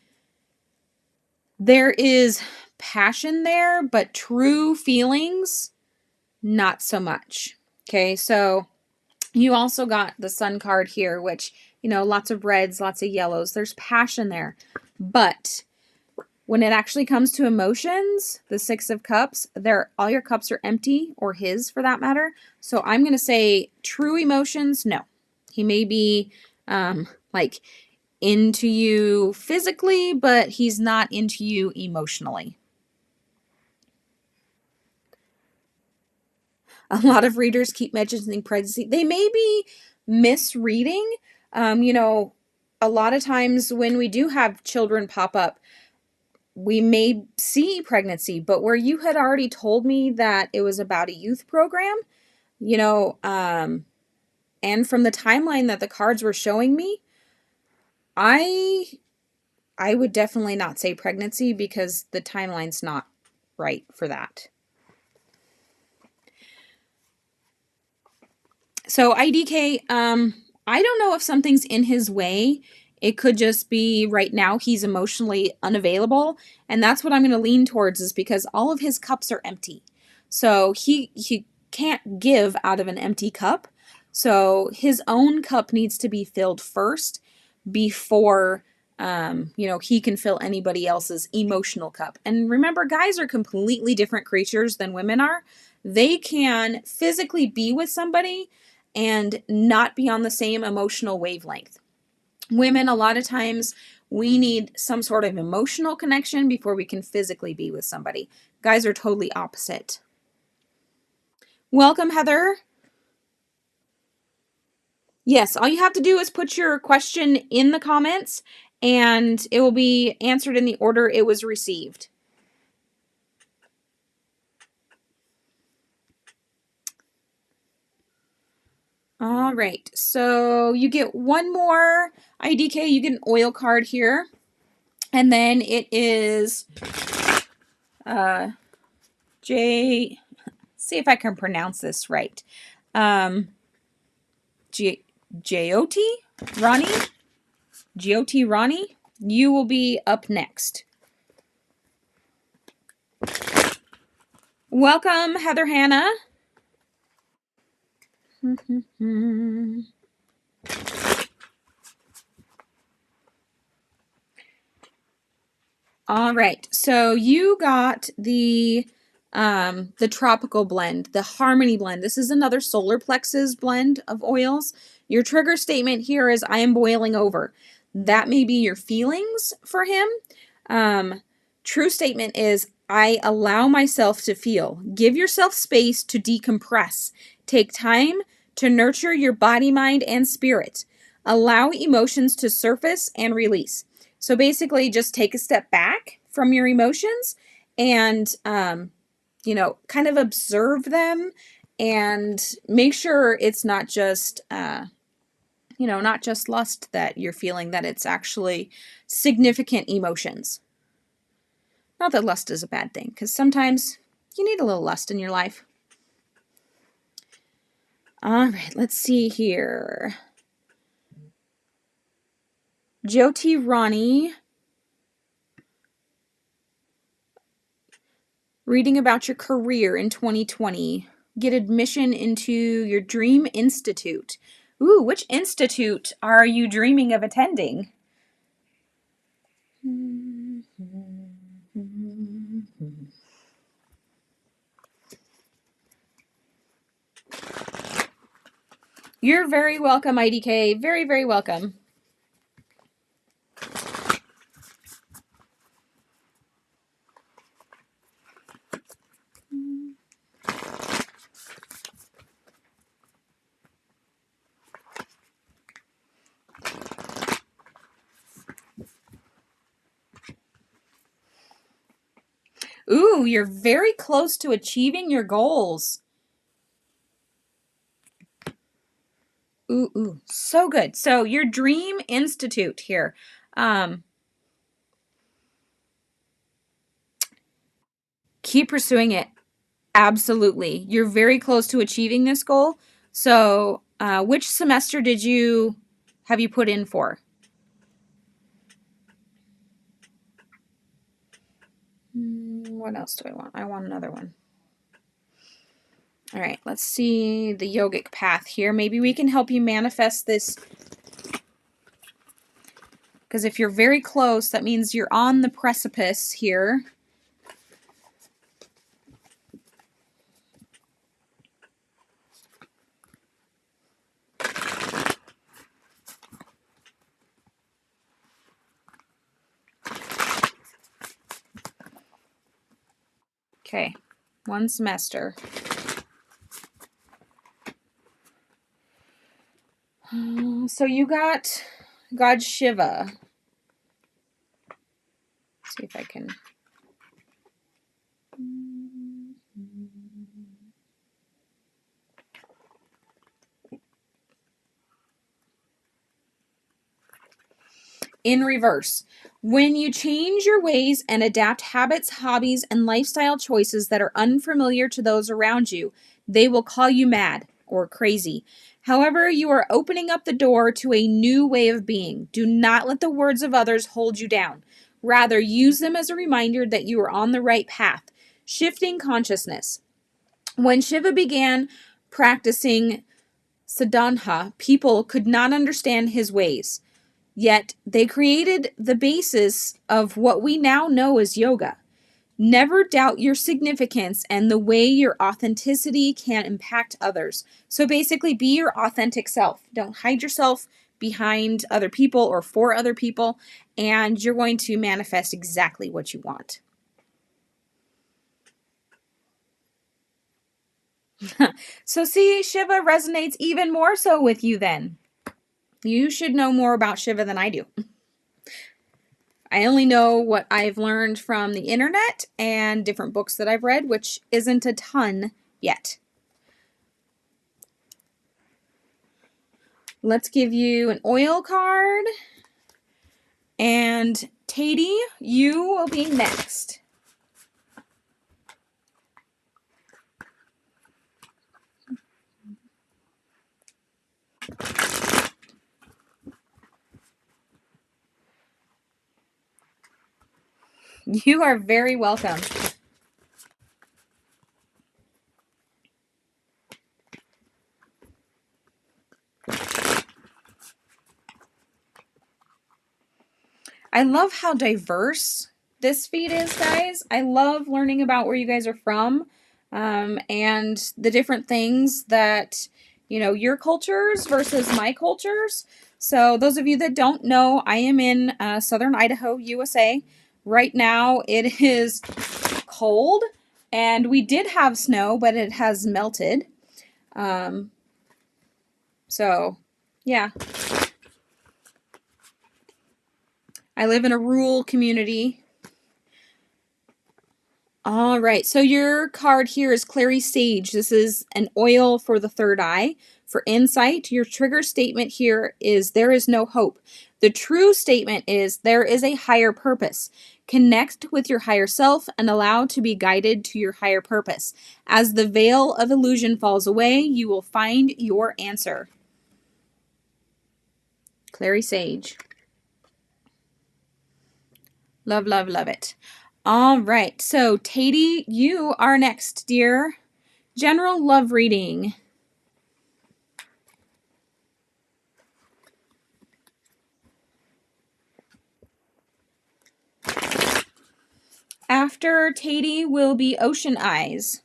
Speaker 1: there is passion there, but true feelings, not so much. Okay, so you also got the sun card here, which, lots of reds, lots of yellows. There's passion there. But when it actually comes to emotions, the Six of Cups, all your cups are empty, or his for that matter. So I'm going to say true emotions, no. He may be like into you physically, but he's not into you emotionally. A lot of readers keep mentioning pregnancy. They may be misreading. A lot of times when we do have children pop up, we may see pregnancy, but where you had already told me that it was about a youth program, and from the timeline that the cards were showing me, I would definitely not say pregnancy because the timeline's not right for that. So IDK, I don't know if something's in his way. It could just be right now he's emotionally unavailable, and that's what I'm going to lean towards, is because all of his cups are empty. So he can't give out of an empty cup. So his own cup needs to be filled first before he can fill anybody else's emotional cup. And remember, guys are completely different creatures than women are. They can physically be with somebody and not be on the same emotional wavelength. Women, a lot of times, we need some sort of emotional connection before we can physically be with somebody. Guys are totally opposite. Welcome, Heather. Yes, all you have to do is put your question in the comments and it will be answered in the order it was received. All right, so you get one more IDK, you get an oil card here, and then it is see if I can pronounce this right. Jyoti Rani? Jyoti Rani, you will be up next. Welcome, Heather Hannah. All right, so you got the tropical blend, the harmony blend. This is another solar plexus blend of oils. Your trigger statement here is I am boiling over. That may be your feelings for him. True statement is I allow myself to feel. Give yourself space to decompress. Take time to nurture your body, mind, and spirit. Allow emotions to surface and release. So basically, just take a step back from your emotions and, kind of observe them and make sure it's not just, not just lust that you're feeling, that it's actually significant emotions. Not that lust is a bad thing, because sometimes you need a little lust in your life. All right, let's see here. Jyoti Rani, reading about your career in 2020. Get admission into your Dream Institute. Ooh, which institute are you dreaming of attending? You're very welcome, IDK. Very, very welcome. Ooh, you're very close to achieving your goals. Ooh, so good. So your Dream Institute here. Keep pursuing it. Absolutely. You're very close to achieving this goal. So which semester have you put in for? What else do I want? I want another one. All right, let's see the yogic path here. Maybe we can help you manifest this. Because if you're very close, that means you're on the precipice here. Okay, one semester. So you got God Shiva. Let's see if I can. In reverse. When you change your ways and adapt habits, hobbies, and lifestyle choices that are unfamiliar to those around you, they will call you mad or crazy. However, you are opening up the door to a new way of being. Do not let the words of others hold you down. Rather, use them as a reminder that you are on the right path. Shifting consciousness. When Shiva began practicing sadhana, people could not understand his ways. Yet they created the basis of what we now know as yoga. Never doubt your significance and the way your authenticity can impact others. So basically, be your authentic self. Don't hide yourself behind other people or for other people, and you're going to manifest exactly what you want. So see, Shiva resonates even more so with you then. You should know more about Shiva than I do. I only know what I've learned from the internet and different books that I've read, which isn't a ton yet. Let's give you an oil card. And Tati, you will be next. You are very welcome. I love how diverse this feed is, guys. I love learning about where you guys are from and the different things that, you know, your cultures versus my cultures. So those of you that don't know, I am in southern Idaho, USA. Right now it is cold and we did have snow, but it has melted. So yeah. I live in a rural community. All right, so your card here is Clary Sage. This is an oil for the third eye. For insight, your trigger statement here is there is no hope. The true statement is there is a higher purpose. Connect with your higher self and allow to be guided to your higher purpose. As the veil of illusion falls away, you will find your answer. Clary Sage. Love, love, love it. All right, so Tati, you are next, dear. General love reading. After Tati will be Ocean Eyes.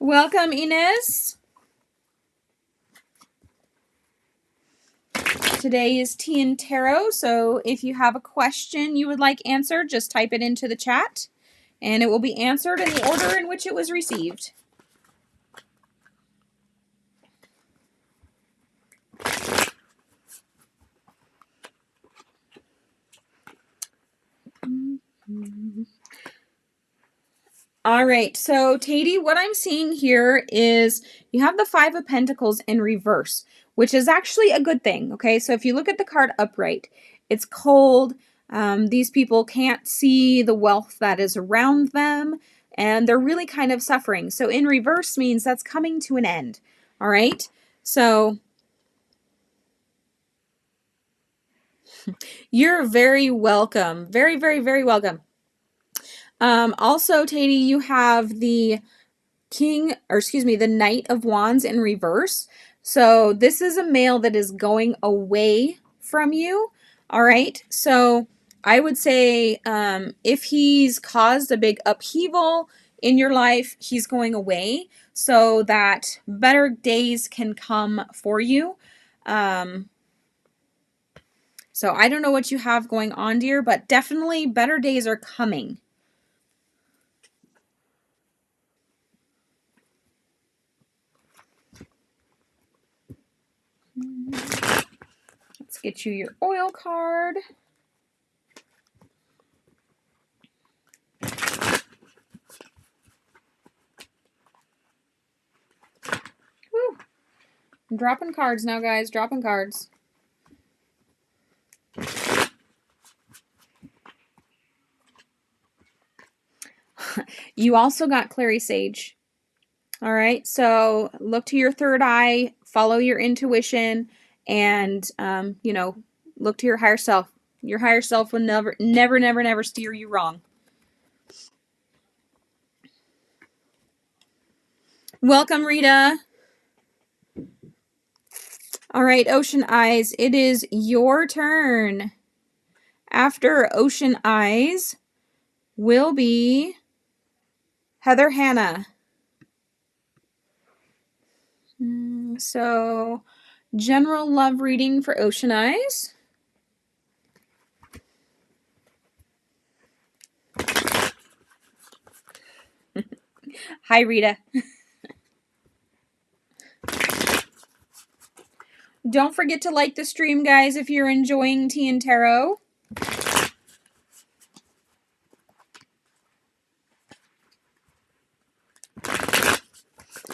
Speaker 1: Welcome, Inez. Today is Tea and Tarot, so if you have a question you would like answered, just type it into the chat, and it will be answered in the order in which it was received. All right, so Tati, what I'm seeing here is you have the Five of Pentacles in reverse, which is actually a good thing, okay? So if you look at the card upright, it's cold. These people can't see the wealth that is around them, and they're really kind of suffering. So in reverse means that's coming to an end, all right? So You're very welcome. Very, very, very welcome. Also, Tati, you have the the Knight of Wands in reverse. So this is a male that is going away from you. All right. So I would say if he's caused a big upheaval in your life, he's going away so that better days can come for you. So I don't know what you have going on, dear, but definitely better days are coming. Let's get you your oil card. Woo. I'm dropping cards now, guys. Dropping cards. You also got Clary Sage. All right. So look to your third eye, follow your intuition, and, look to your higher self. Your higher self will never, never, never, never steer you wrong. Welcome, Rita. All right, Ocean Eyes, it is your turn. After Ocean Eyes will be Heather Hannah. So, general love reading for Ocean Eyes. Hi, Rita. Don't forget to like the stream, guys, if you're enjoying Tea and Tarot.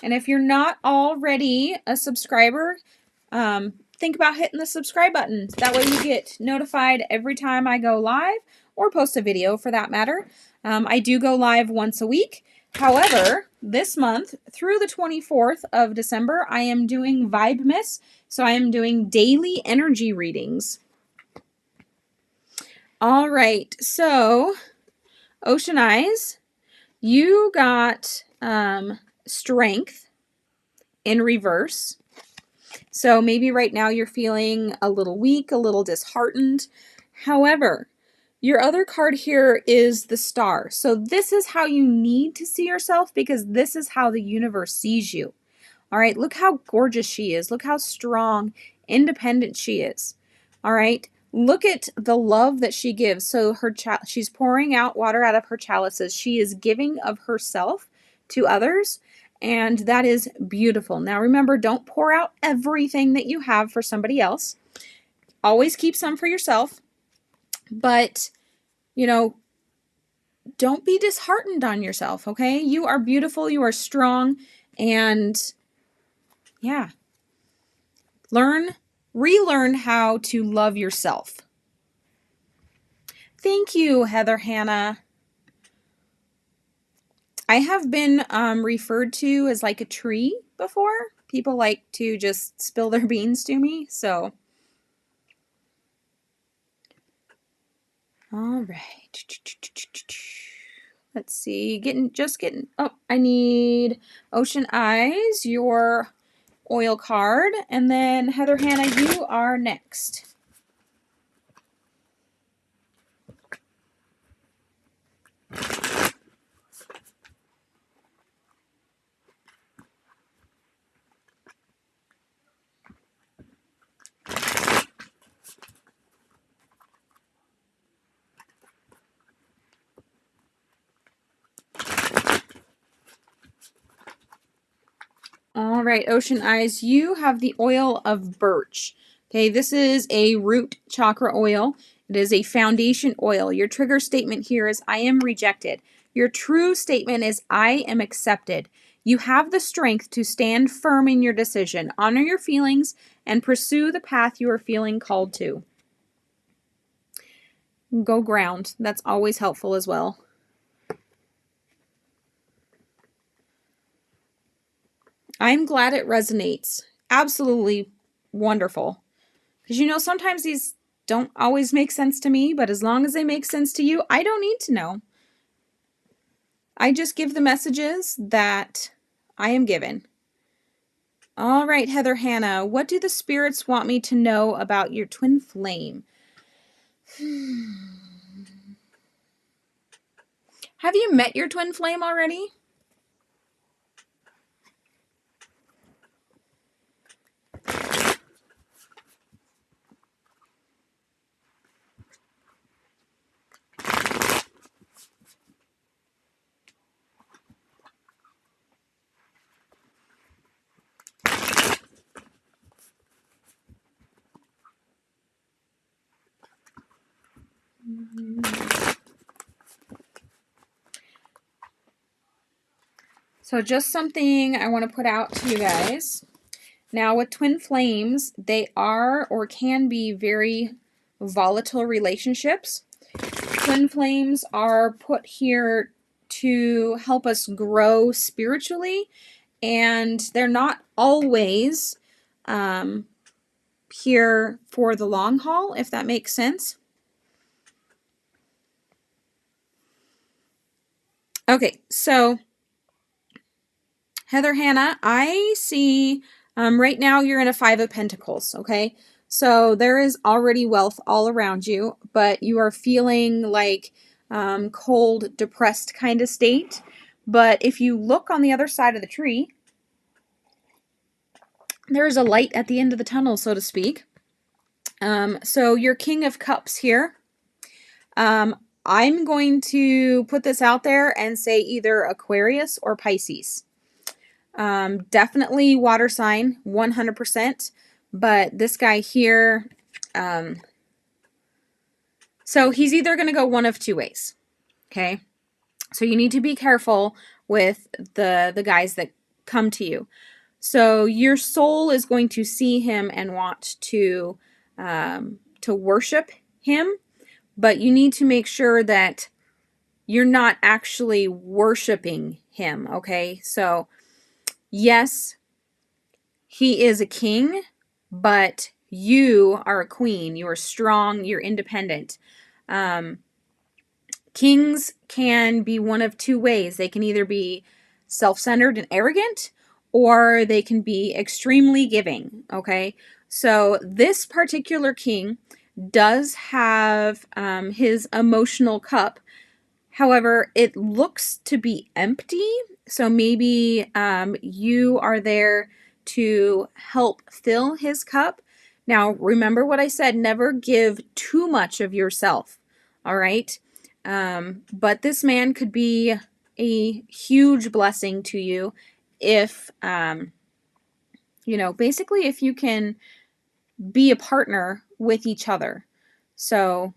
Speaker 1: And if you're not already a subscriber, think about hitting the subscribe button. That way you get notified every time I go live or post a video for that matter. I do go live once a week. However, this month through the 24th of December, I am doing Vibe-Miss. So I am doing daily energy readings. All right. So, Ocean Eyes, you got Strength in reverse. So maybe right now you're feeling a little weak, a little disheartened. However, your other card here is the Star. So this is how you need to see yourself because this is how the universe sees you. All right, look how gorgeous she is. Look how strong, independent she is. All right, look at the love that she gives. So she's pouring out water out of her chalices. She is giving of herself to others. And that is beautiful. Now remember, don't pour out everything that you have for somebody else. Always keep some for yourself. But, don't be disheartened on yourself, okay? You are beautiful. You are strong. And yeah, relearn how to love yourself. Thank you, Heather Hannah. I have been referred to as like a tree before. People like to just spill their beans to me, so. All right. Let's see. Oh, I need Ocean Eyes, your oil card, and then Heather Hannah, you are next. All right, Ocean Eyes, you have the oil of birch. Okay, this is a root chakra oil. It is a foundation oil. Your trigger statement here is I am rejected. Your true statement is I am accepted. You have the strength to stand firm in your decision, honor your feelings, and pursue the path you are feeling called to. Go ground. That's always helpful as well. I'm glad it resonates. Absolutely wonderful. Because sometimes these don't always make sense to me, but as long as they make sense to you, I don't need to know. I just give the messages that I am given. All right, Heather Hannah, what do the spirits want me to know about your twin flame? Have you met your twin flame already? So just something I want to put out to you guys. Now with twin flames, they are or can be very volatile relationships. Twin flames are put here to help us grow spiritually, and they're not always here for the long haul, if that makes sense. Okay, so Heather Hannah, I see right now you're in a 5 of Pentacles, okay? So there is already wealth all around you, but you are feeling like cold, depressed kind of state. But if you look on the other side of the tree, there's a light at the end of the tunnel, so to speak. So your King of Cups here. I'm going to put this out there and say either Aquarius or Pisces. Definitely water sign, 100%. But this guy here, so he's either going to go one of two ways. Okay. So you need to be careful with the guys that come to you. So your soul is going to see him and want to worship him, but you need to make sure that you're not actually worshiping him. Okay. So yes, he is a king, but you are a queen. You are strong. You're independent. Kings can be one of two ways. They can either be self-centered and arrogant, or they can be extremely giving. Okay. So this particular king does have his emotional cup. However, it looks to be empty. So maybe you are there to help fill his cup. Now, remember what I said, never give too much of yourself. All right. But this man could be a huge blessing to you if, basically if you can be a partner with each other. So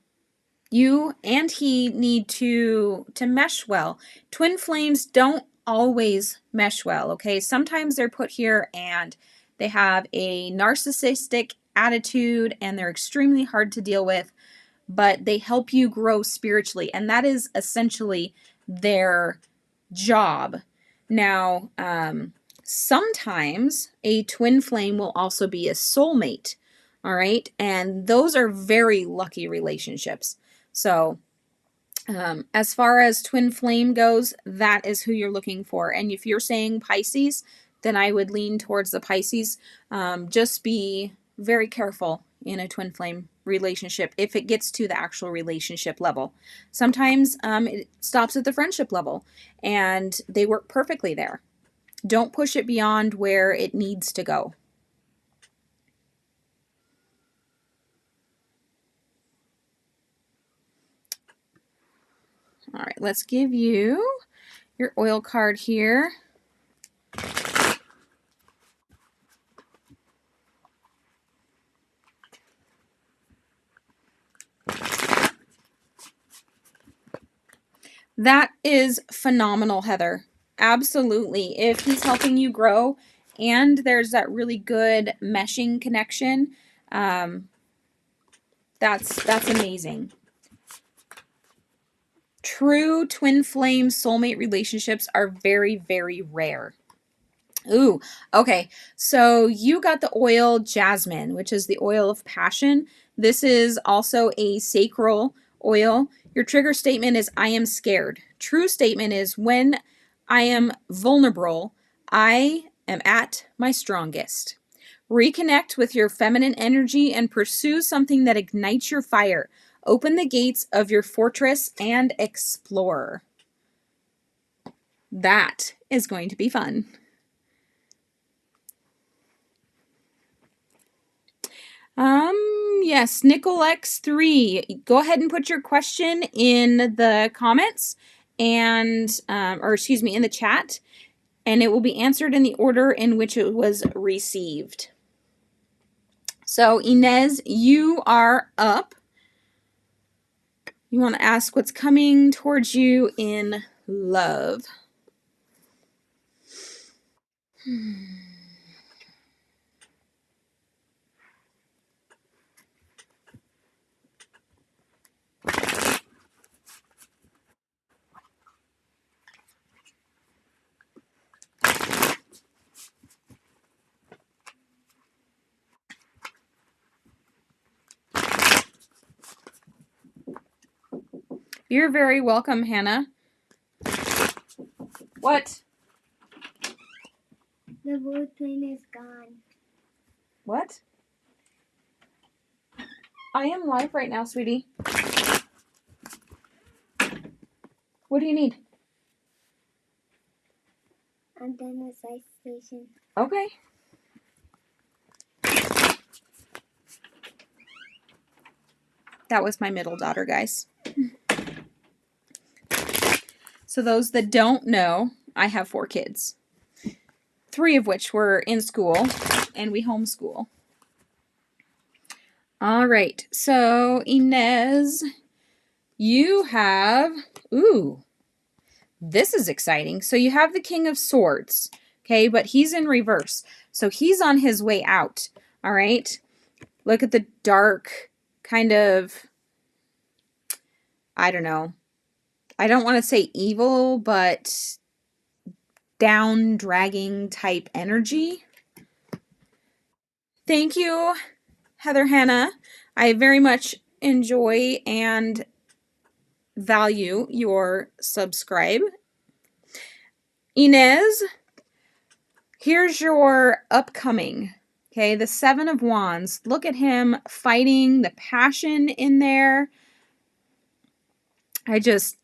Speaker 1: you and he need to mesh well. Twin flames don't always mesh well, okay? Sometimes they're put here and they have a narcissistic attitude and they're extremely hard to deal with, but they help you grow spiritually, and that is essentially their job. Now, sometimes a twin flame will also be a soulmate, all right? And those are very lucky relationships. So, as far as twin flame goes, that is who you're looking for. And if you're saying Pisces, then I would lean towards the Pisces. Just be very careful in a twin flame relationship if it gets to the actual relationship level. Sometimes it stops at the friendship level and they work perfectly there. Don't push it beyond where it needs to go. All right, let's give you your oil card here. That is phenomenal, Heather. Absolutely. If he's helping you grow and there's that really good meshing connection, that's amazing. True twin flame soulmate relationships are very, very rare. Ooh, okay. So you got the oil jasmine, which is the oil of passion. This is also a sacral oil. Your trigger statement is I am scared. True statement is when I am vulnerable, I am at my strongest. Reconnect with your feminine energy and pursue something that ignites your fire. Open the gates of your fortress and explore. That is going to be fun. Yes, NicoleX3. Go ahead and put your question in the comments and, or excuse me, in the chat, and it will be answered in the order in which it was received. So, Inez, you are up. You want to ask what's coming towards you in love. You're very welcome, Hannah. What?
Speaker 2: The blue plane is gone.
Speaker 1: What? I am live right now, sweetie. What do you need?
Speaker 2: I'm done with Ice Station.
Speaker 1: Okay. That was my middle daughter, guys. So those that don't know, I have 4 kids. 3 of which were in school, and we homeschool. All right. So Inez, you have, ooh, this is exciting. So you have the King of Swords, okay, but he's in reverse. So he's on his way out. All right. Look at the dark kind of, I don't know. I don't want to say evil, but down dragging type energy. Thank you, Heather Hannah. I very much enjoy and value your subscribe. Inez, here's your upcoming. Okay, the 7 of Wands. Look at him fighting, the passion in there. I just,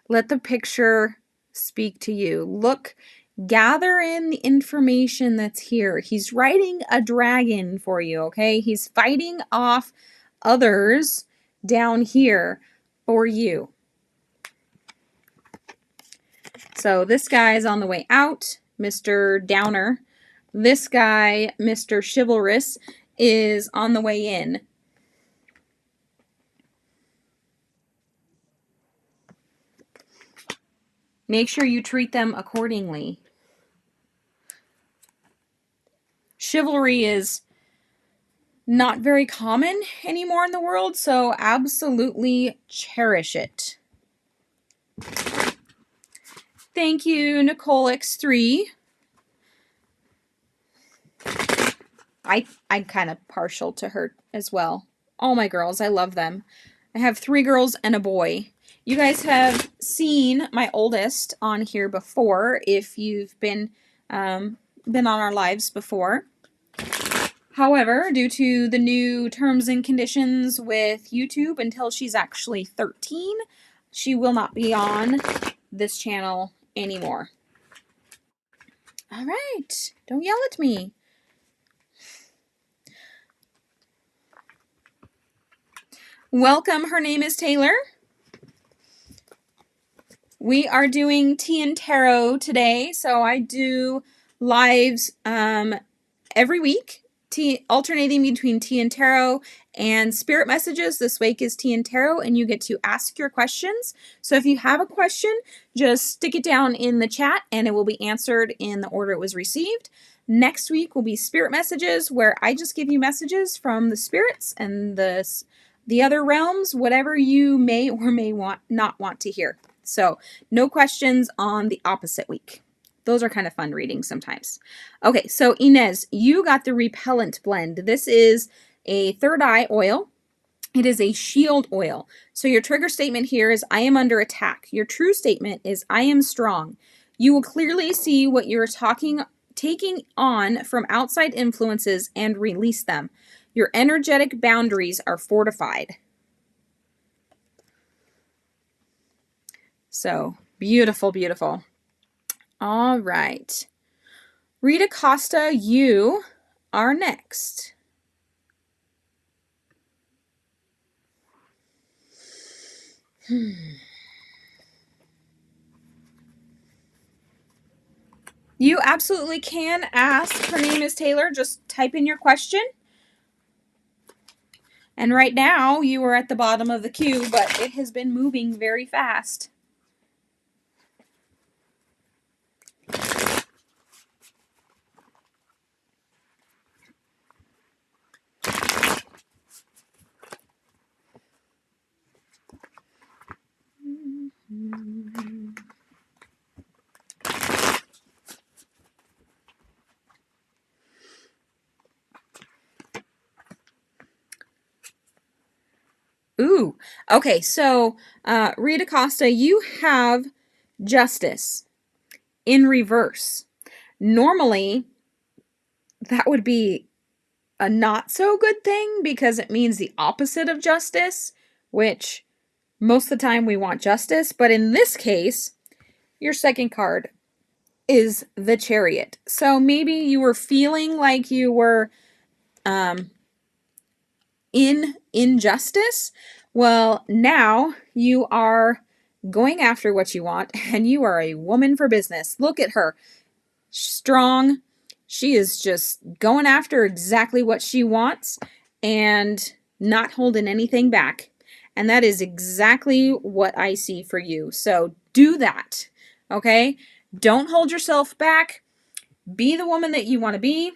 Speaker 1: let the picture speak to you. Look, gather in the information that's here. He's riding a dragon for you, okay? He's fighting off others down here for you. So this guy is on the way out, Mr. Downer. This guy, Mr. Chivalrous, is on the way in. Make sure you treat them accordingly. Chivalry is not very common anymore in the world, so absolutely cherish it. Thank you, NicoleX3. I'm kind of partial to her as well. All my girls, I love them. I have 3 girls and a boy. You guys have seen my oldest on here before if you've been on our lives before. However, due to the new terms and conditions with YouTube, until she's actually 13, she will not be on this channel anymore. All right. Don't yell at me. Welcome. Her name is Taylor. We are doing Tea and Tarot today. So I do lives every week, alternating between Tea and Tarot and Spirit Messages. This week is Tea and Tarot, and you get to ask your questions. So if you have a question, just stick it down in the chat and it will be answered in the order it was received. Next week will be Spirit Messages, where I just give you messages from the spirits and the other realms, whatever you may or may not want to hear. So no questions on the opposite week. those are kind of fun reading sometimes. Okay, so Inez, you got the Repellent blend. This is a third eye oil. It is a shield oil. So your trigger statement here is I am under attack. Your true statement is I am strong. You will clearly see what you're taking on from outside influences and release them. Your energetic boundaries are fortified. So beautiful, beautiful. All right. Rita Costa, you are next. You absolutely can ask. Her name is Taylor. Just type in your question. And right now, you are at the bottom of the queue, but it has been moving very fast. Ooh, okay, so Rita Costa, you have Justice in reverse. Normally, that would be a not so good thing because it means the opposite of justice, which most of the time we want justice. But in this case, your second card is the Chariot. So maybe you were feeling like you were in injustice. Well, now you are going after what you want and you are a woman for business. Look at her. Strong. She is just going after exactly what she wants and not holding anything back. And that is exactly what I see for you. So do that. Okay? Don't hold yourself back. Be the woman that you want to be.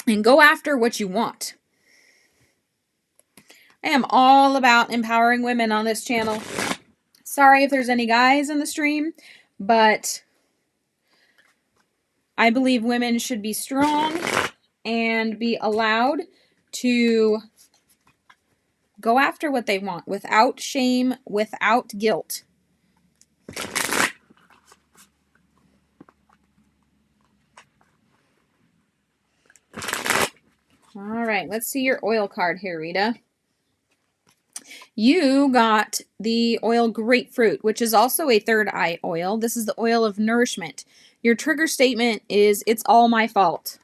Speaker 1: And go after what you want. I am all about empowering women on this channel. Sorry if there's any guys in the stream, but I believe women should be strong and be allowed to go after what they want without shame, without guilt. All right, let's see your oil card here, Rita. You got the oil Grapefruit, which is also a third eye oil. This is the oil of nourishment. Your trigger statement is, it's all my fault.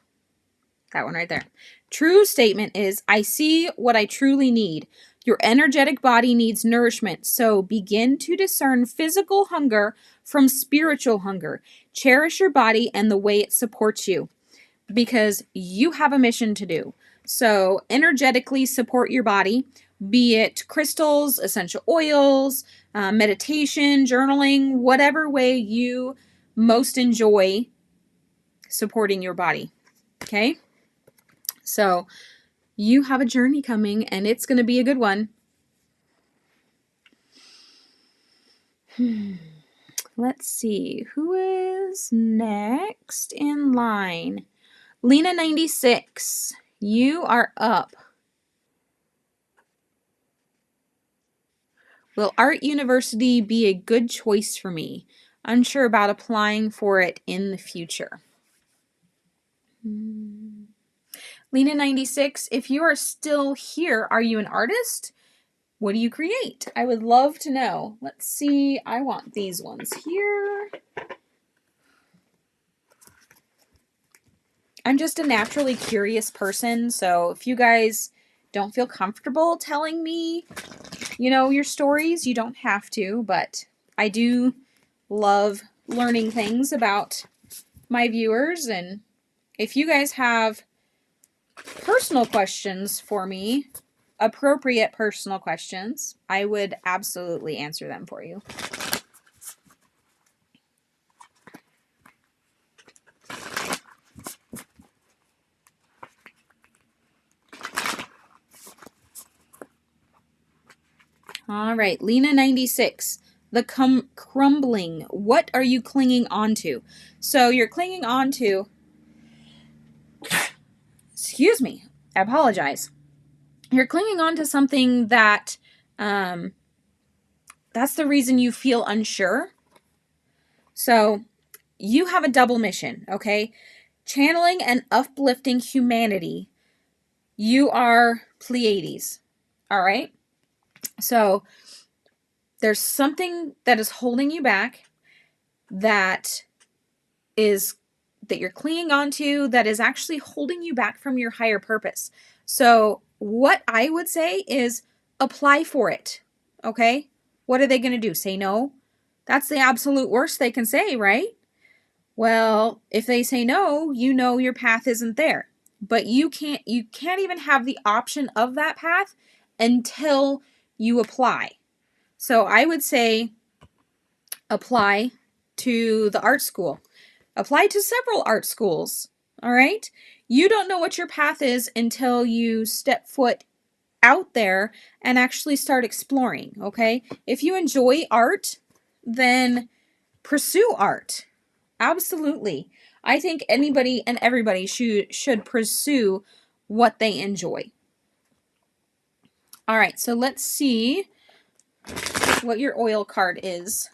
Speaker 1: That one right there. True statement is, I see what I truly need. Your energetic body needs nourishment, so begin to discern physical hunger from spiritual hunger. Cherish your body and the way it supports you, because you have a mission to do. So energetically support your body, be it crystals, essential oils, meditation, journaling, whatever way you most enjoy supporting your body. Okay? So you have a journey coming and it's going to be a good one. Let's see. Who is next in line? Lena 96. You are up. Will Art University be a good choice for me? Unsure about applying for it in the future. Lena 96, if you are still here, are you an artist? What do you create? I would love to know. Let's see. I want these ones here. I'm just a naturally curious person, so if you guys don't feel comfortable telling me, you know, your stories, you don't have to, but I do love learning things about my viewers, and if you guys have personal questions for me, appropriate personal questions, I would absolutely answer them for you. All right, Lena 96. the crumbling. What are you clinging on to? So you're clinging on to, excuse me, I apologize. You're clinging on to something that, that's the reason you feel unsure. So you have a double mission, okay? Channeling and uplifting humanity. You are Pleiades, all right? So there's something that is holding you back that you're clinging onto that is actually holding you back from your higher purpose. So what I would say is apply for it, okay? What are they going to do? Say no? That's the absolute worst they can say, right? Well, if they say no, you know your path isn't there. But you can't even have the option of that path until you apply. So I would say apply to the art school. Apply to several art schools, all right? You don't know what your path is until you step foot out there and actually start exploring, okay? If you enjoy art, then pursue art. Absolutely. I think anybody and everybody should pursue what they enjoy. All right, so let's see what your oil card is.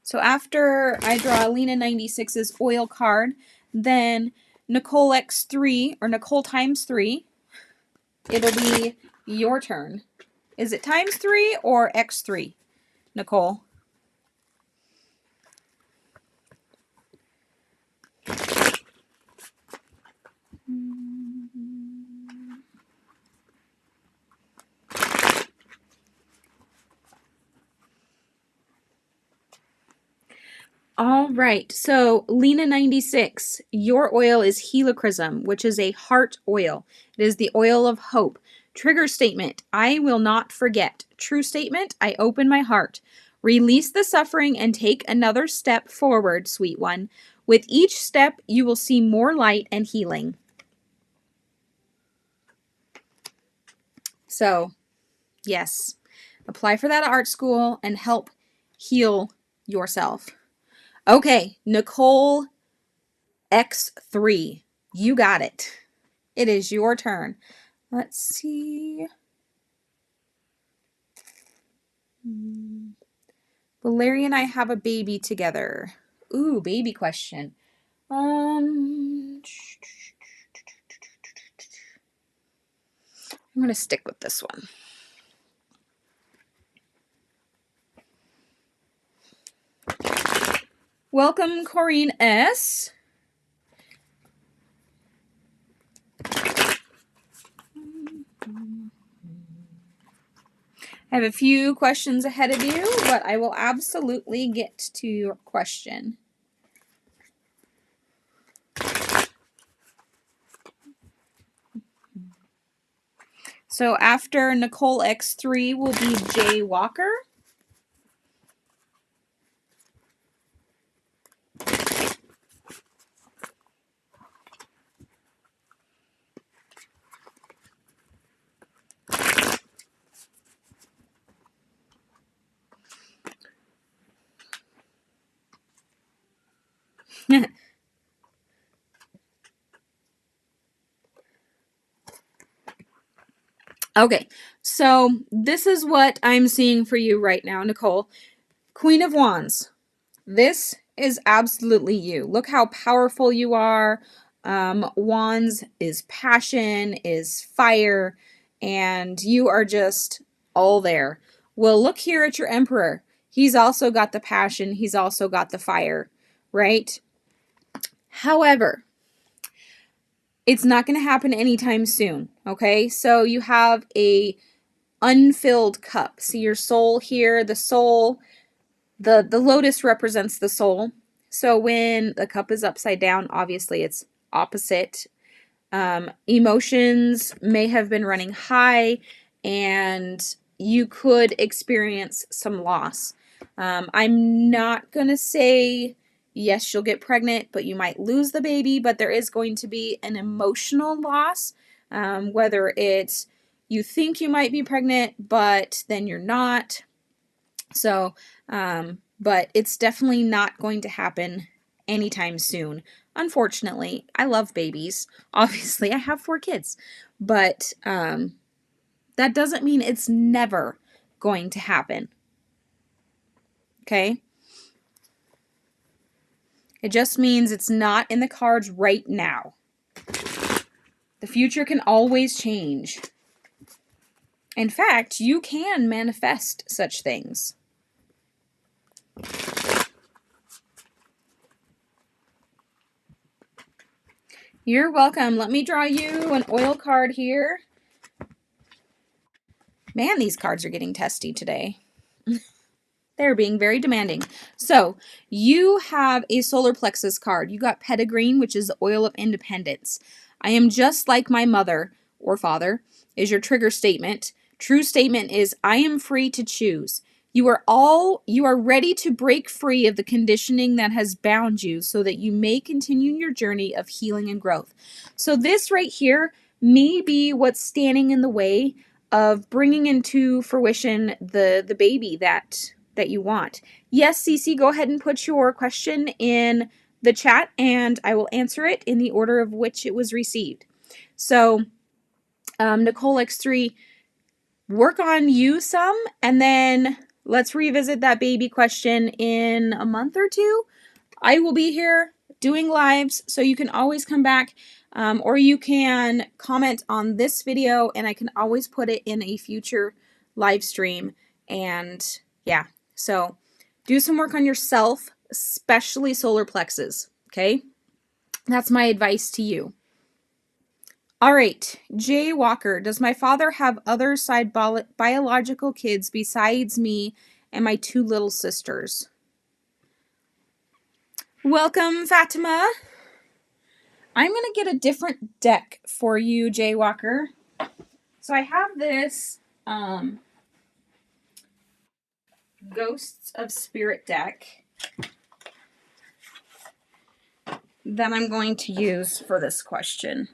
Speaker 1: So after I draw Lena 96's oil card, then Nicole X3 or Nicole times 3, it'll be your turn. Is it times 3 or X3, Nicole? All right, so Lena 96, your oil is Helichrysum, which is a heart oil. It is the oil of hope. Trigger statement, I will not forget. True statement, I open my heart. Release the suffering and take another step forward, sweet one. With each step, you will see more light and healing. So, yes, apply for that art school and help heal yourself. Okay, Nicole X3, you got it. It is your turn. Let's see. Valeria and I have a baby together. Ooh, baby question. I'm going to stick with this one. Welcome, Corrine S. I have a few questions ahead of you, but I will absolutely get to your question. So after Nicole X3 will be Jay Walker. Okay, so this is what I'm seeing for you right now, Nicole. Queen of Wands. This is absolutely you. Look how powerful you are. Wands is passion, is fire, and you are just all there. Well, look here at your Emperor. He's also got the passion. He's also got the fire, right? However, it's not going to happen anytime soon, okay? So you have a unfilled cup. See your soul here, the soul, the lotus represents the soul. So when the cup is upside down, obviously it's opposite. Emotions may have been running high and you could experience some loss. I'm not going to say Yes, you'll get pregnant, but you might lose the baby, but there is going to be an emotional loss, whether it's you think you might be pregnant, but then you're not. So, but it's definitely not going to happen anytime soon. Unfortunately, I love babies. Obviously, I have 4 kids, but that doesn't mean it's never going to happen. Okay? It just means it's not in the cards right now. The future can always change. In fact, you can manifest such things. You're welcome. Let me draw you an oil card here. Man, these cards are getting testy today. They're being very demanding. So, you have a solar plexus card. You got Pettigreen, which is the oil of independence. I am just like my mother or father is your trigger statement. True statement is I am free to choose. You are ready to break free of the conditioning that has bound you so that you may continue your journey of healing and growth. So this right here may be what's standing in the way of bringing into fruition the baby that you want. Yes, Cece, go ahead and put your question in the chat and I will answer it in the order of which it was received. So, Nicole X3, work on you some, and then let's revisit that baby question in a month or 2. I will be here doing lives, so you can always come back, or you can comment on this video, and I can always put it in a future live stream. And yeah, so do some work on yourself, especially solar plexus, okay? That's my advice to you. All right, Jay Walker, does my father have other side biological kids besides me and my 2 little sisters? Welcome, Fatima. I'm going to get a different deck for you, Jay Walker. So I have this Ghosts of Spirit deck that I'm going to use for this question.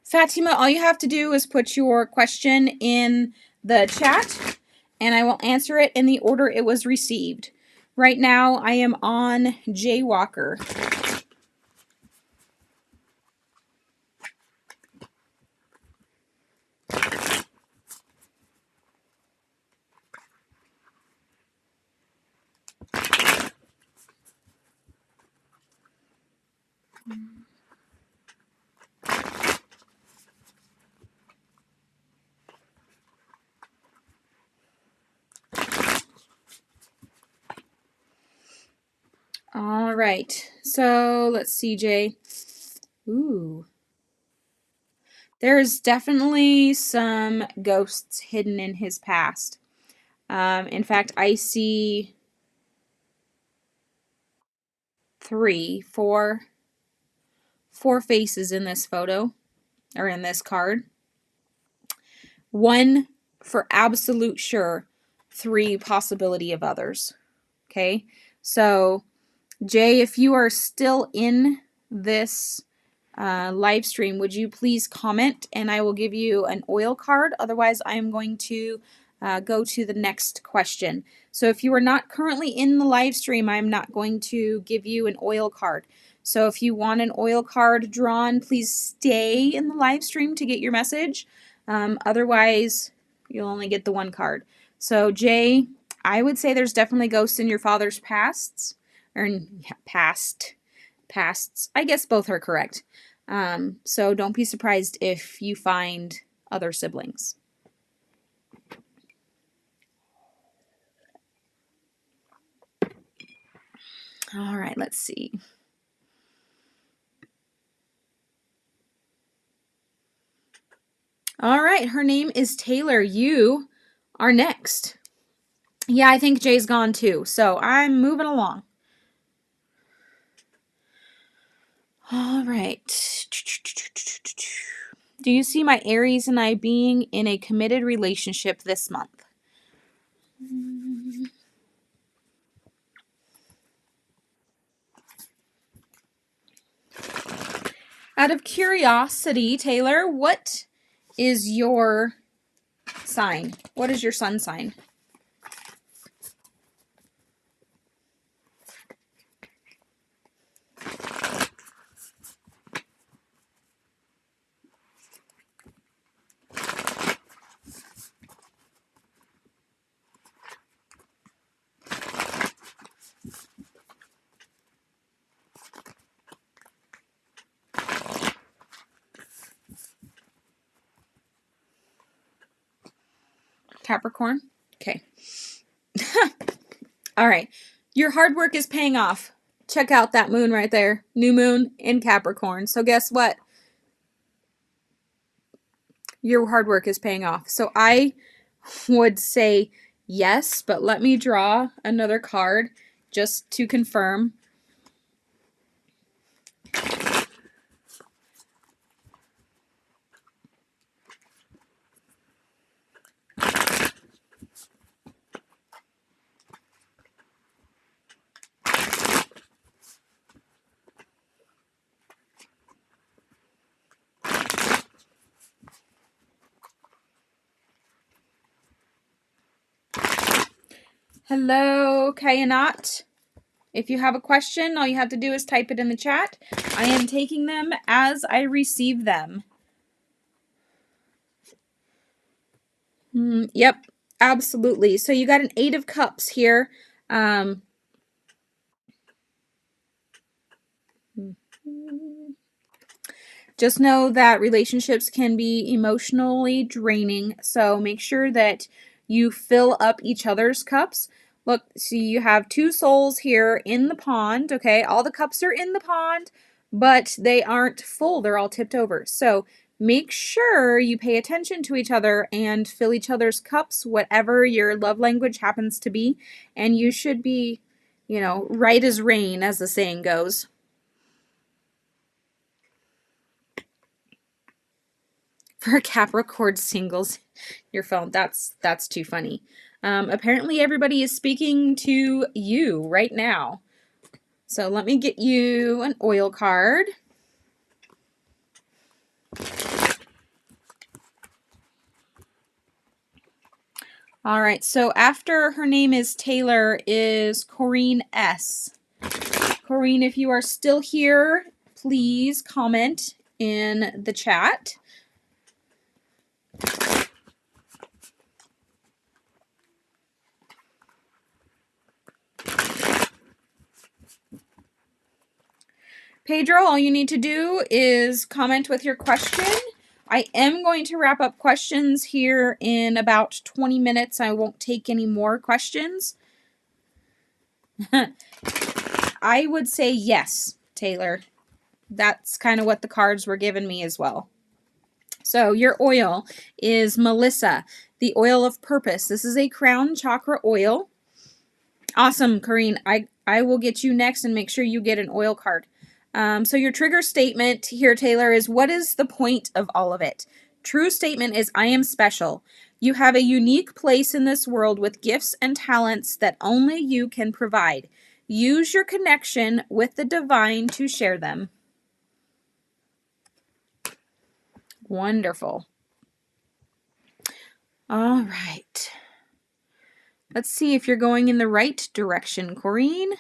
Speaker 1: Fatima, all you have to do is put your question in the chat and I will answer it in the order it was received. Right now, I am on Jay Walker. All right, so let's see, Jay. Ooh. There's definitely some ghosts hidden in his past. In fact, I see 4 faces in this photo, or in this card. 1 for absolute sure, 3 possibility of others. Okay, so Jay, if you are still in this live stream, would you please comment and I will give you an oil card. Otherwise, I am going to go to the next question. So if you are not currently in the live stream, I'm not going to give you an oil card. So if you want an oil card drawn, please stay in the live stream to get your message. Otherwise, you'll only get the 1 card. So Jay, I would say there's definitely ghosts in your father's pasts. Or yeah, pasts. I guess both are correct. So don't be surprised if you find other siblings. All right, let's see. All right, her name is Taylor. You are next. Yeah, I think Jay's gone too, so I'm moving along. All right. Do you see my Aries and I being in a committed relationship this month? Out of curiosity, Taylor, what is your sign? What is your sun sign? Capricorn? Okay. All right. Your hard work is paying off. Check out that moon right there. New moon in Capricorn. So guess what? Your hard work is paying off. So I would say yes, but let me draw another card just to confirm. Hello, Kayanat. If you have a question, all you have to do is type it in the chat. I am taking them as I receive them. Yep, absolutely. So you got an 8 of Cups here. Just know that relationships can be emotionally draining, so make sure that you fill up each other's cups. Look, see, you have 2 souls here in the pond, okay? All the cups are in the pond, but they aren't full. They're all tipped over. So make sure you pay attention to each other and fill each other's cups, whatever your love language happens to be. And you should be, right as rain, as the saying goes. For Capricorn singles, your phone, that's too funny. Apparently everybody is speaking to you right now. So let me get you an oil card. All right, so after her name is Taylor is Corrine S. Corrine, if you are still here, please comment in the chat. Pedro, all you need to do is comment with your question. I am going to wrap up questions here in about 20 minutes. I won't take any more questions. I would say yes, Taylor. That's kind of what the cards were giving me as well. So your oil is Melissa, the oil of purpose. This is a crown chakra oil. Awesome, Corrine. I will get you next and make sure you get an oil card. So your trigger statement here, Taylor, is what is the point of all of it? True statement is I am special. You have a unique place in this world with gifts and talents that only you can provide. Use your connection with the divine to share them. Wonderful. All right. Let's see if you're going in the right direction, Corrine.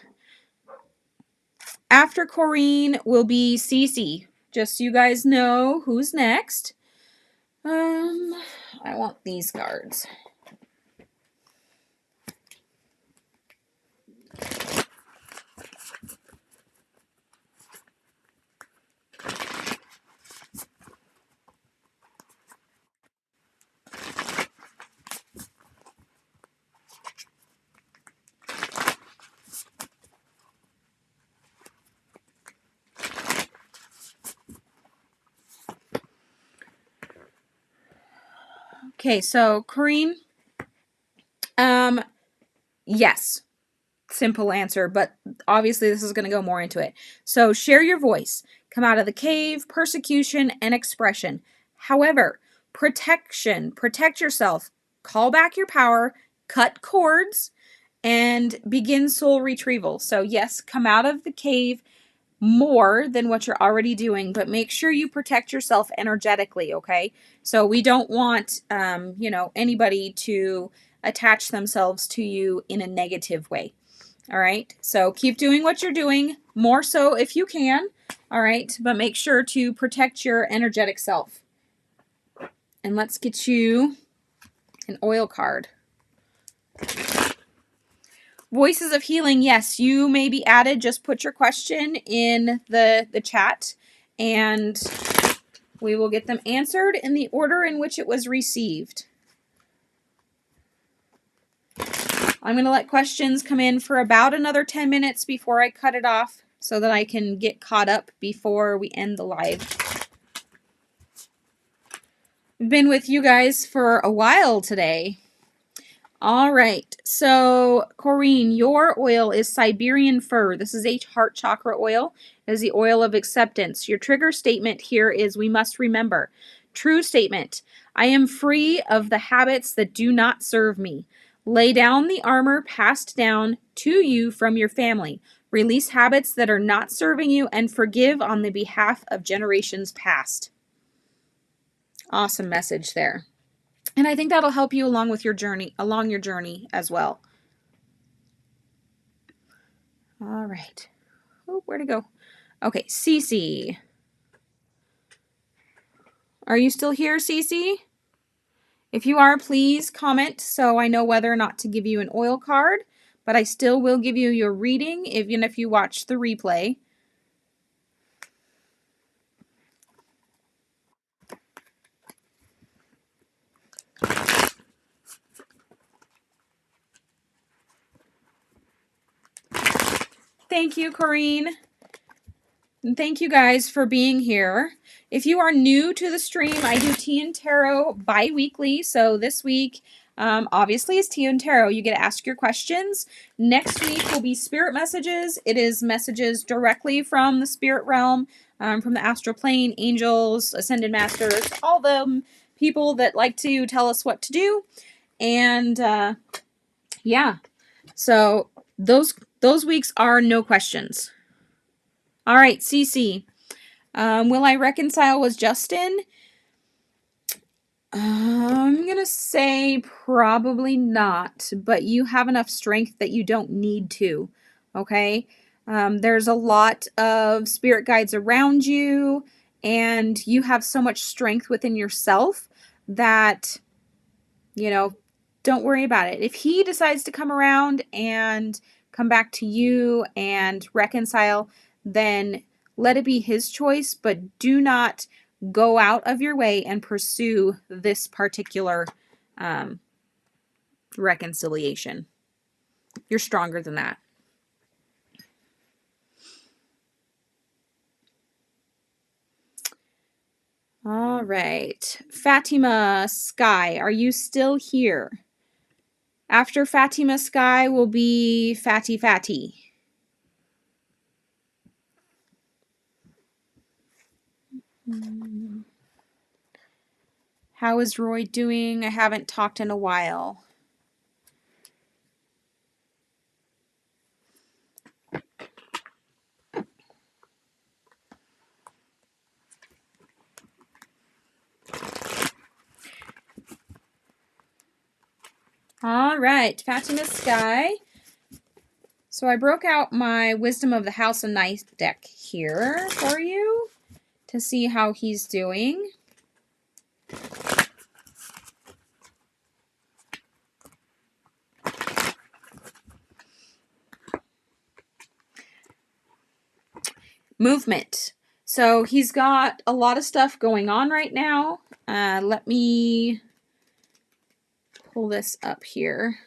Speaker 1: After Corrine will be Cece. Just so you guys know who's next. I want these cards. Okay, so Corrine, yes, simple answer, but obviously this is going to go more into it. So share your voice, come out of the cave, persecution, and expression. However, protection, protect yourself, call back your power, cut cords, and begin soul retrieval. So yes, come out of the cave, more than what you're already doing, but make sure you protect yourself energetically, okay? So we don't want, anybody to attach themselves to you in a negative way. All right. So keep doing what you're doing, more so if you can. All right. But make sure to protect your energetic self. And let's get you an oil card. Voices of Healing. Yes, you may be added. Just put your question in the chat and we will get them answered in the order in which it was received. I'm going to let questions come in for about another 10 minutes before I cut it off so that I can get caught up before we end the live. I've been with you guys for a while today. All right. So, Corrine, your oil is Siberian Fir. This is a heart chakra oil. It is the oil of acceptance. Your trigger statement here is we must remember. True statement. I am free of the habits that do not serve me. Lay down the armor passed down to you from your family. Release habits that are not serving you and forgive on the behalf of generations past. Awesome message there. And I think that'll help you along your journey as well. All right. Oh, where'd it go? Okay, Cece. Are you still here, Cece? If you are, please comment so I know whether or not to give you an oil card, but I still will give you your reading even if you watch the replay. Thank you, Corrine. And thank you guys for being here. If you are new to the stream, I do Tea and Tarot bi-weekly. So this week, obviously, is Tea and Tarot. You get to ask your questions. Next week will be Spirit Messages. It is messages directly from the spirit realm, from the astral plane, angels, ascended masters, all the people that like to tell us what to do. And yeah, so those weeks are no questions. All right, Cece. Will I reconcile with Justin? I'm going to say probably not, but you have enough strength that you don't need to, okay? There's a lot of spirit guides around you, and you have so much strength within yourself that, don't worry about it. If he decides to come around and come back to you and reconcile, then let it be his choice, but do not go out of your way and pursue this particular reconciliation. You're stronger than that. All right. Fatima Sky, are you still here? After Fatima Sky will be Fatty. How is Roy doing? I haven't talked in a while. All right, Fatima Sky. So I broke out my Wisdom of the House of Night deck here for you to see how he's doing. Movement. So he's got a lot of stuff going on right now. Let me pull this up here.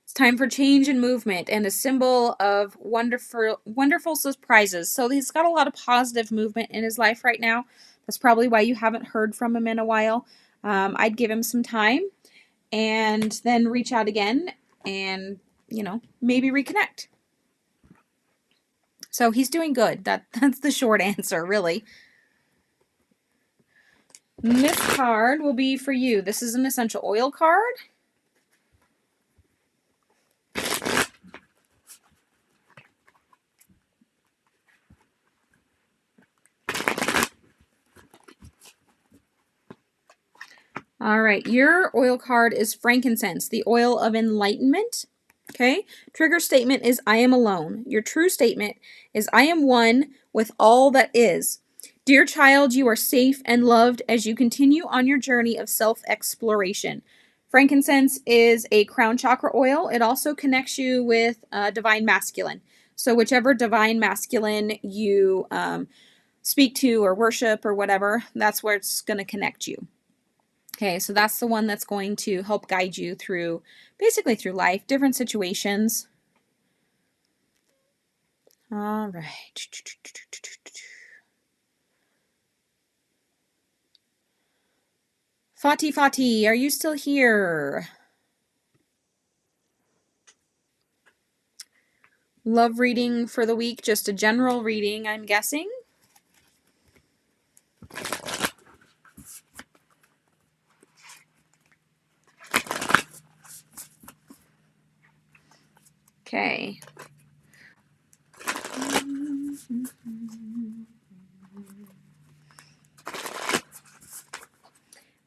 Speaker 1: It's time for change and movement and a symbol of wonderful surprises. So he's got a lot of positive movement in his life right now. That's probably why you haven't heard from him in a while. I'd give him some time and then reach out again and, maybe reconnect. So he's doing good. That's the short answer, really. This card will be for you. This is an essential oil card. All right, your oil card is frankincense, the oil of enlightenment. Okay, trigger statement is I am alone. Your true statement is I am one with all that is. Dear child, you are safe and loved as you continue on your journey of self-exploration. Frankincense is a crown chakra oil. It also connects you with divine masculine. So whichever divine masculine you speak to or worship or whatever, that's where it's going to connect you. Okay, so that's the one that's going to help guide you through, basically through life, different situations. All right. Fati, are you still here? Love reading for the week, just a general reading, I'm guessing. Okay.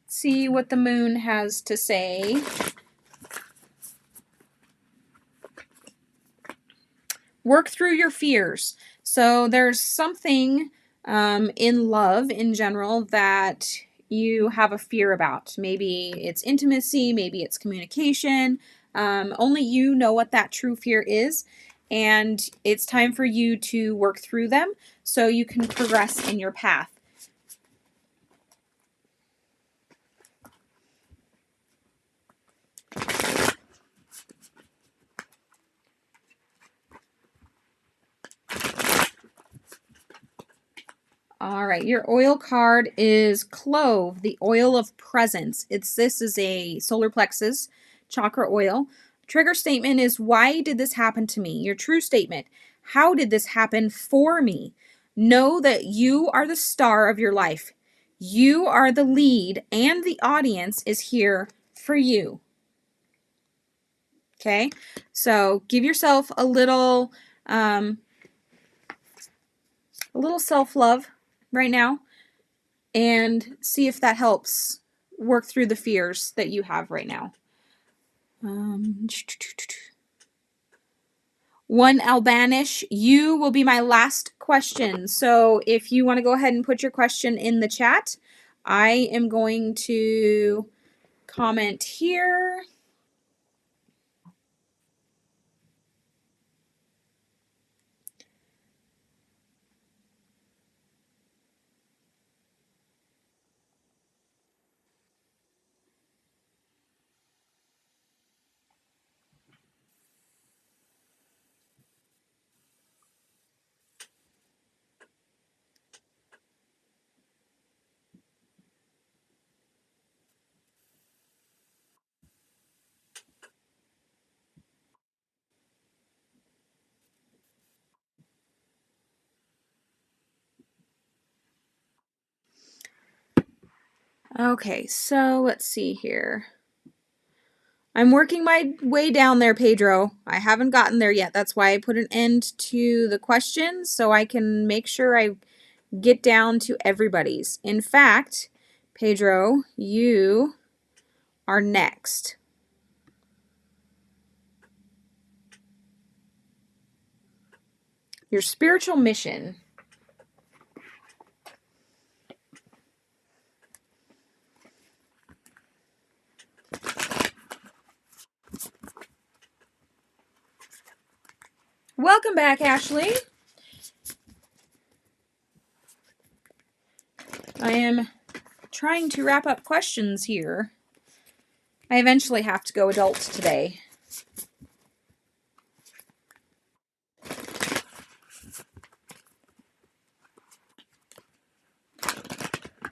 Speaker 1: See what the moon has to say. Work through your fears. So there's something in love in general that you have a fear about. Maybe it's intimacy, maybe it's communication. Only you know what that true fear is. And it's time for you to work through them so you can progress in your path. All right, your oil card is Clove, the oil of presence. This is a solar plexus chakra oil. Trigger statement is, why did this happen to me? Your true statement, how did this happen for me? Know that you are the star of your life. You are the lead, and the audience is here for you. Okay, so give yourself a little self-love right now and see if that helps work through the fears that you have right now. One Albanish, you will be my last question. So if you want to go ahead and put your question in the chat, I am going to comment here. Okay, so let's see here. I'm working my way down there, Pedro. I haven't gotten there yet. That's why I put an end to the questions so I can make sure I get down to everybody's. In fact, Pedro, you are next. Your spiritual mission. Welcome back, Ashley. I am trying to wrap up questions here. I eventually have to go adult today.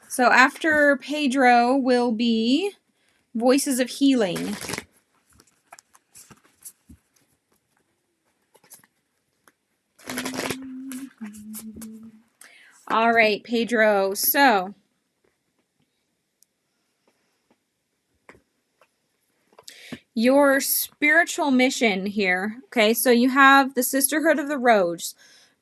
Speaker 1: So after Pedro will be Voices of Healing. All right, Pedro. So your spiritual mission here. Okay, so you have the Sisterhood of the Rose,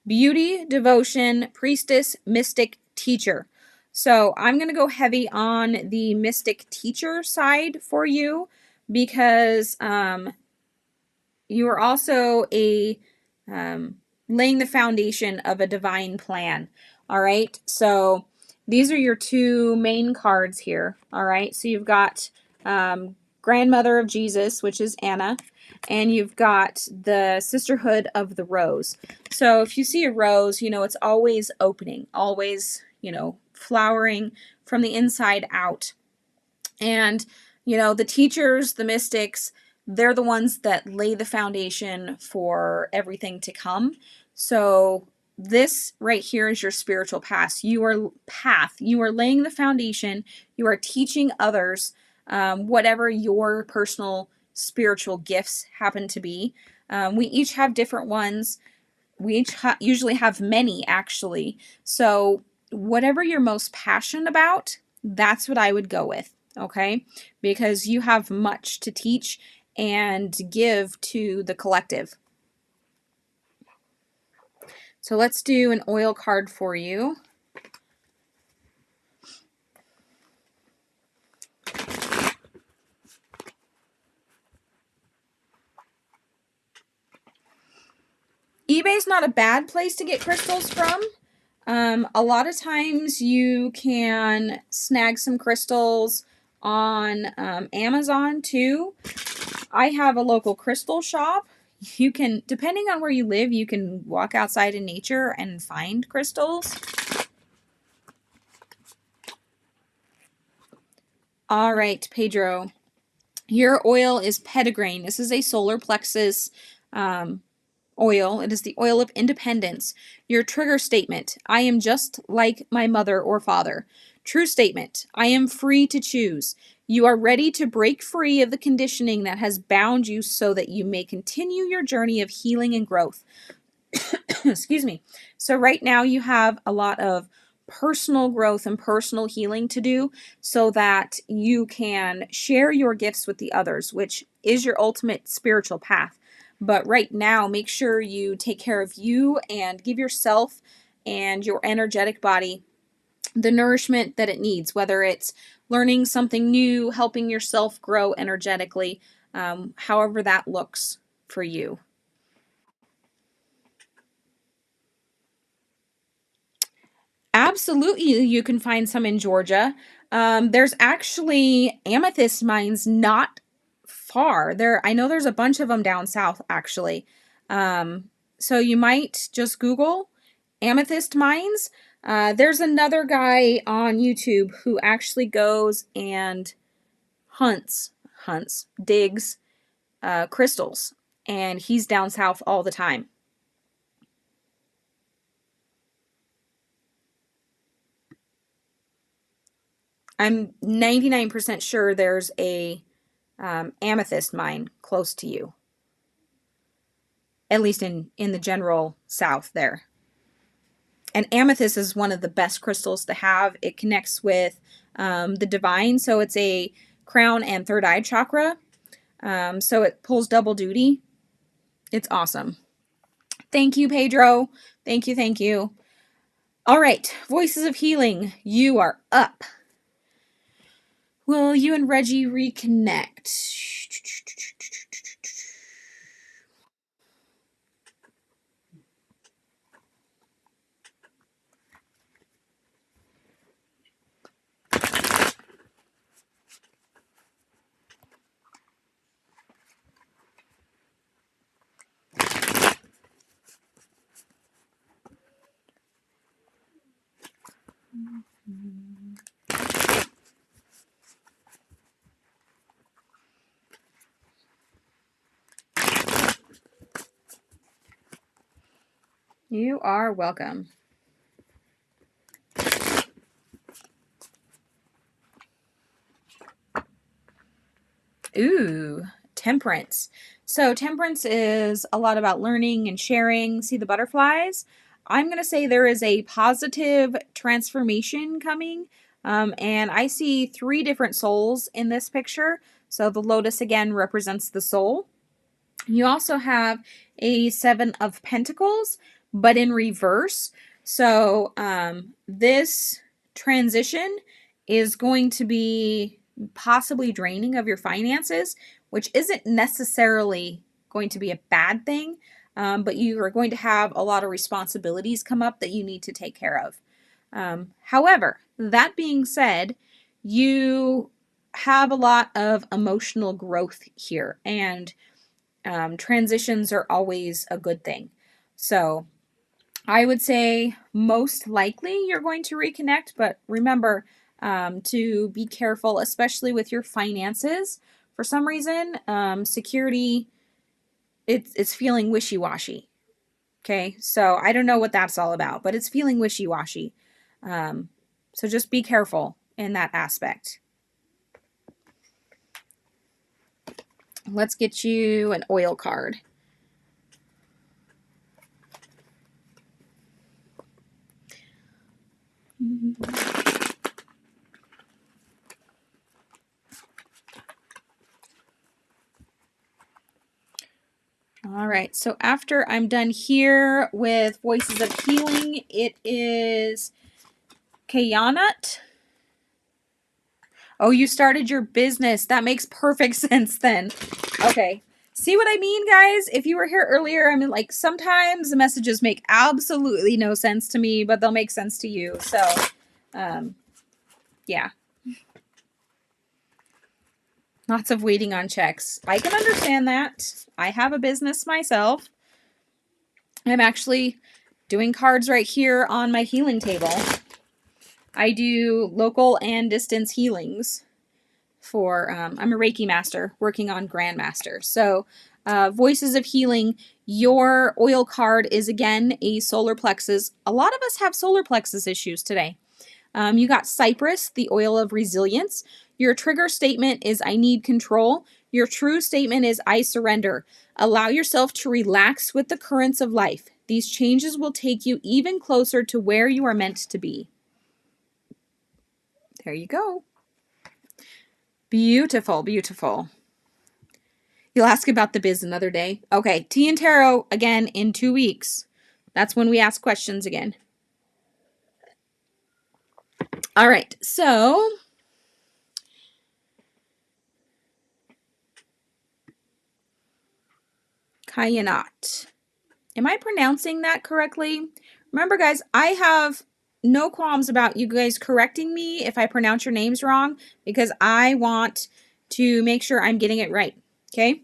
Speaker 1: beauty, devotion, priestess, mystic, teacher. So I'm going to go heavy on the mystic teacher side for you because you are also laying the foundation of a divine plan. All right. So these are your two main cards here. All right. So you've got Grandmother of Jesus, which is Anna, and you've got the Sisterhood of the Rose. So if you see a rose, it's always opening, always, flowering from the inside out. And, the teachers, the mystics, they're the ones that lay the foundation for everything to come. So this right here is your spiritual path. You are laying the foundation. You are teaching others whatever your personal spiritual gifts happen to be. We each have different ones. We each usually have many, actually. So whatever you're most passionate about, that's what I would go with, okay? Because you have much to teach and give to the collective. So let's do an oil card for you. eBay's not a bad place to get crystals from. A lot of times you can snag some crystals on Amazon too. I have a local crystal shop. You can, depending on where you live, you can walk outside in nature and find crystals. All right, Pedro. Your oil is Petitgrain. This is a solar plexus oil. It is the oil of independence. Your trigger statement: I am just like my mother or father. True statement: I am free to choose. You are ready to break free of the conditioning that has bound you so that you may continue your journey of healing and growth. Excuse me. So right now you have a lot of personal growth and personal healing to do so that you can share your gifts with the others, which is your ultimate spiritual path. But right now, make sure you take care of you and give yourself and your energetic body the nourishment that it needs, whether it's learning something new, helping yourself grow energetically, however that looks for you. Absolutely, you can find some in Georgia. There's actually amethyst mines not far. I know there's a bunch of them down south, actually. So you might just Google amethyst mines. There's another guy on YouTube who actually goes and digs crystals, and he's down south all the time. I'm 99% sure there's a amethyst mine close to you, at least in the general south there. And amethyst is one of the best crystals to have. It connects with the divine, so it's a crown and third eye chakra. So it pulls double duty. It's awesome. Thank you, Pedro. Thank you, thank you. All right, Voices of Healing, you are up. Will you and Reggie reconnect? You are welcome. Ooh, temperance. So temperance is a lot about learning and sharing. See the butterflies? I'm going to say there is a positive transformation coming. And I see 3 different souls in this picture. So the lotus again represents the soul. You also have a 7 of Pentacles, but in reverse. So this transition is going to be possibly draining of your finances, which isn't necessarily going to be a bad thing, but you are going to have a lot of responsibilities come up that you need to take care of. However, that being said, you have a lot of emotional growth here, and transitions are always a good thing. So I would say most likely you're going to reconnect, but remember to be careful, especially with your finances. For some reason, security, it's feeling wishy-washy. Okay, so I don't know what that's all about, but it's feeling wishy-washy. So just be careful in that aspect. Let's get you an oil card. All right, so after I'm done here with Voices of Healing, it is Kayanut. Oh, you started your business. That makes perfect sense then. Okay. See what I mean, guys? If you were here earlier, I mean, like, sometimes the messages make absolutely no sense to me, but they'll make sense to you. So, yeah. Lots of waiting on checks. I can understand that. I have a business myself. I'm actually doing cards right here on my healing table. I do local and distance healings for, I'm a Reiki master working on Grandmaster. So, Voices of Healing, your oil card is again a solar plexus. A lot of us have solar plexus issues today. You got Cypress, the oil of resilience. Your trigger statement is I need control. Your true statement is I surrender. Allow yourself to relax with the currents of life. These changes will take you even closer to where you are meant to be. There you go. Beautiful, beautiful. You'll ask about the biz another day. Okay, Tea and Tarot again in 2 weeks. That's when we ask questions again. All right, so Kayanat. Am I pronouncing that correctly? Remember, guys, I have no qualms about you guys correcting me if I pronounce your names wrong, because I want to make sure I'm getting it right. Okay?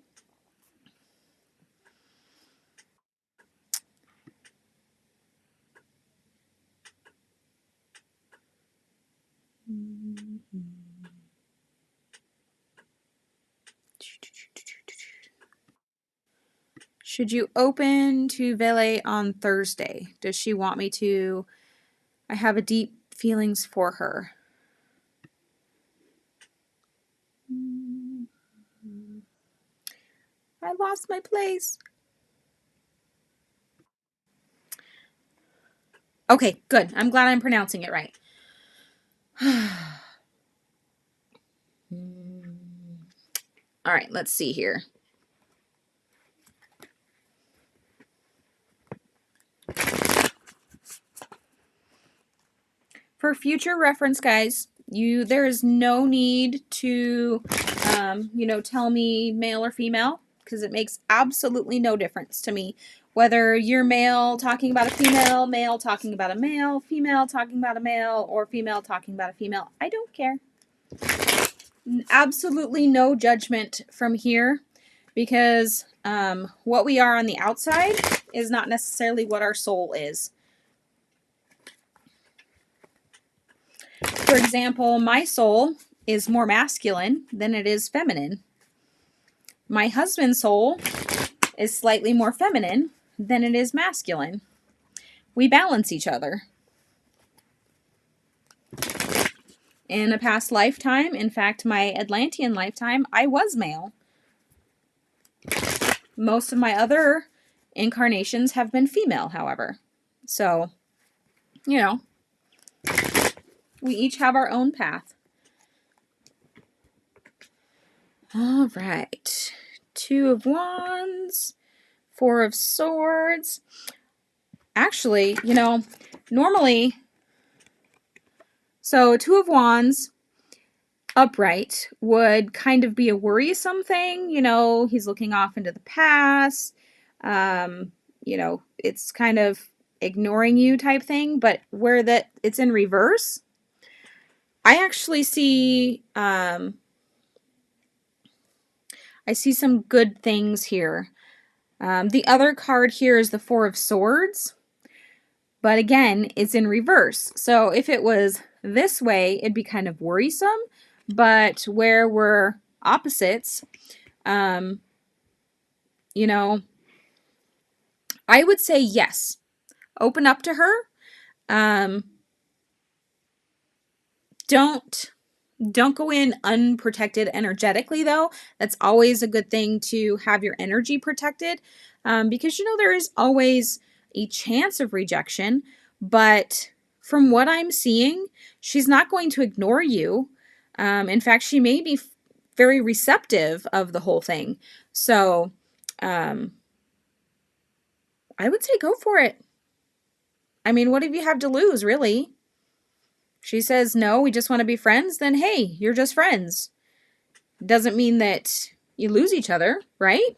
Speaker 1: Should you open to Vele on Thursday? Does she want me to? I have a deep feelings for her. I lost my place. Okay, good. I'm glad I'm pronouncing it right. All right, let's see here. For future reference, guys, there is no need to, tell me male or female, because it makes absolutely no difference to me. Whether you're male talking about a female, male talking about a male, female talking about a male, or female talking about a female, I don't care. Absolutely no judgment from here, because what we are on the outside is not necessarily what our soul is. For example, my soul is more masculine than it is feminine. My husband's soul is slightly more feminine than it is masculine. We balance each other. In a past lifetime, in fact, my Atlantean lifetime, I was male. Most of my other incarnations have been female, however. So, we each have our own path. All right. 2 of Wands, 4 of Swords. Actually, normally So Two of Wands upright would kind of be a worrisome thing. You know, he's looking off into the past. You know, it's kind of ignoring you type thing. But where that it's in reverse, I actually see I see some good things here. The other card here is the Four of Swords, but again, it's in reverse. So if it was this way, it'd be kind of worrisome. But where we're opposites, you know, I would say yes. Open up to her. Don't go in unprotected energetically, though. That's always a good thing to have your energy protected, because you know there is always a chance of rejection. But from what I'm seeing, she's not going to ignore you. In fact, she may be very receptive of the whole thing. So I would say go for it. I mean, what do you have to lose, really? She says, no, we just want to be friends. Then, hey, you're just friends. Doesn't mean that you lose each other, right?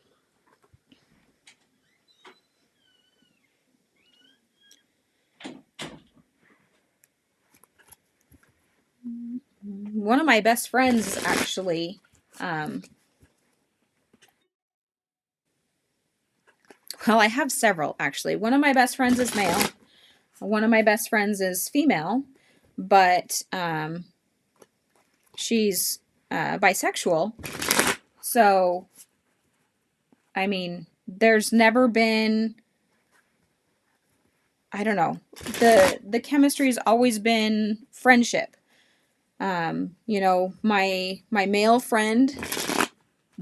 Speaker 1: One of my best friends is actually, well, I have several, actually. One of my best friends is male. One of my best friends is female, but she's bisexual. So, I mean, there's never been, I don't know, the chemistry's always been friendship. You know, my male friend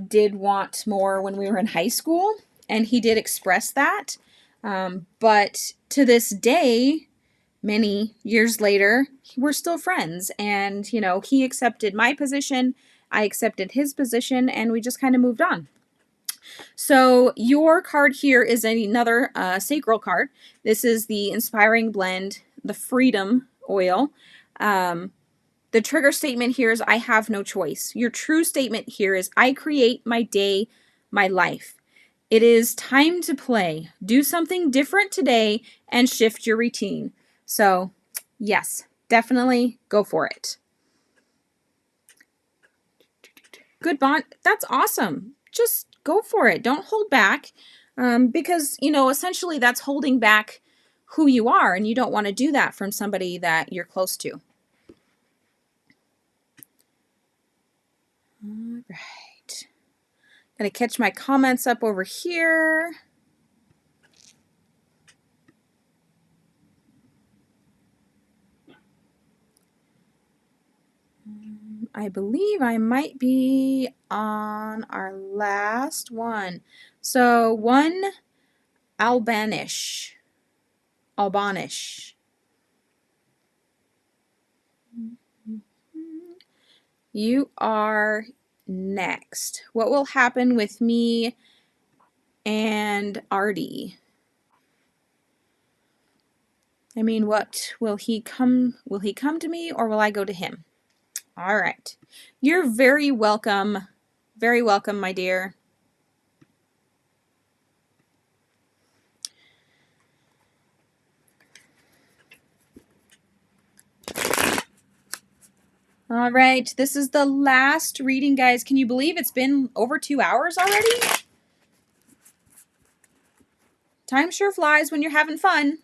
Speaker 1: did want more when we were in high school, and he did express that. But to this day, many years later, we're still friends. And, you know, he accepted my position, I accepted his position, and we just kind of moved on. So your card here is another sacral card. This is the Inspiring Blend, the Freedom Oil. The trigger statement here is I have no choice. Your true statement here is I create my day, my life. It is time to play. Do something different today and shift your routine. So, yes, definitely go for it. Good bond. That's awesome. Just go for it. Don't hold back, because, you know, essentially that's holding back who you are, and you don't want to do that from somebody that you're close to. All right. Gonna catch my comments up over here. I believe I might be on our last one. So one Albanish. You are next. What will happen with me and Artie? I mean, what will he come to me, or will I go to him? All right. You're very welcome. Very welcome, my dear. All right. This is the last reading, guys. Can you believe it's been over 2 hours already? Time sure flies when you're having fun.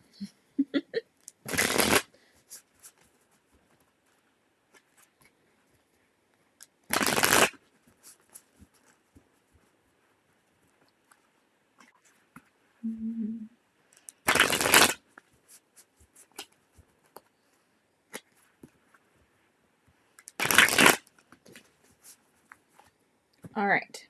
Speaker 1: All right.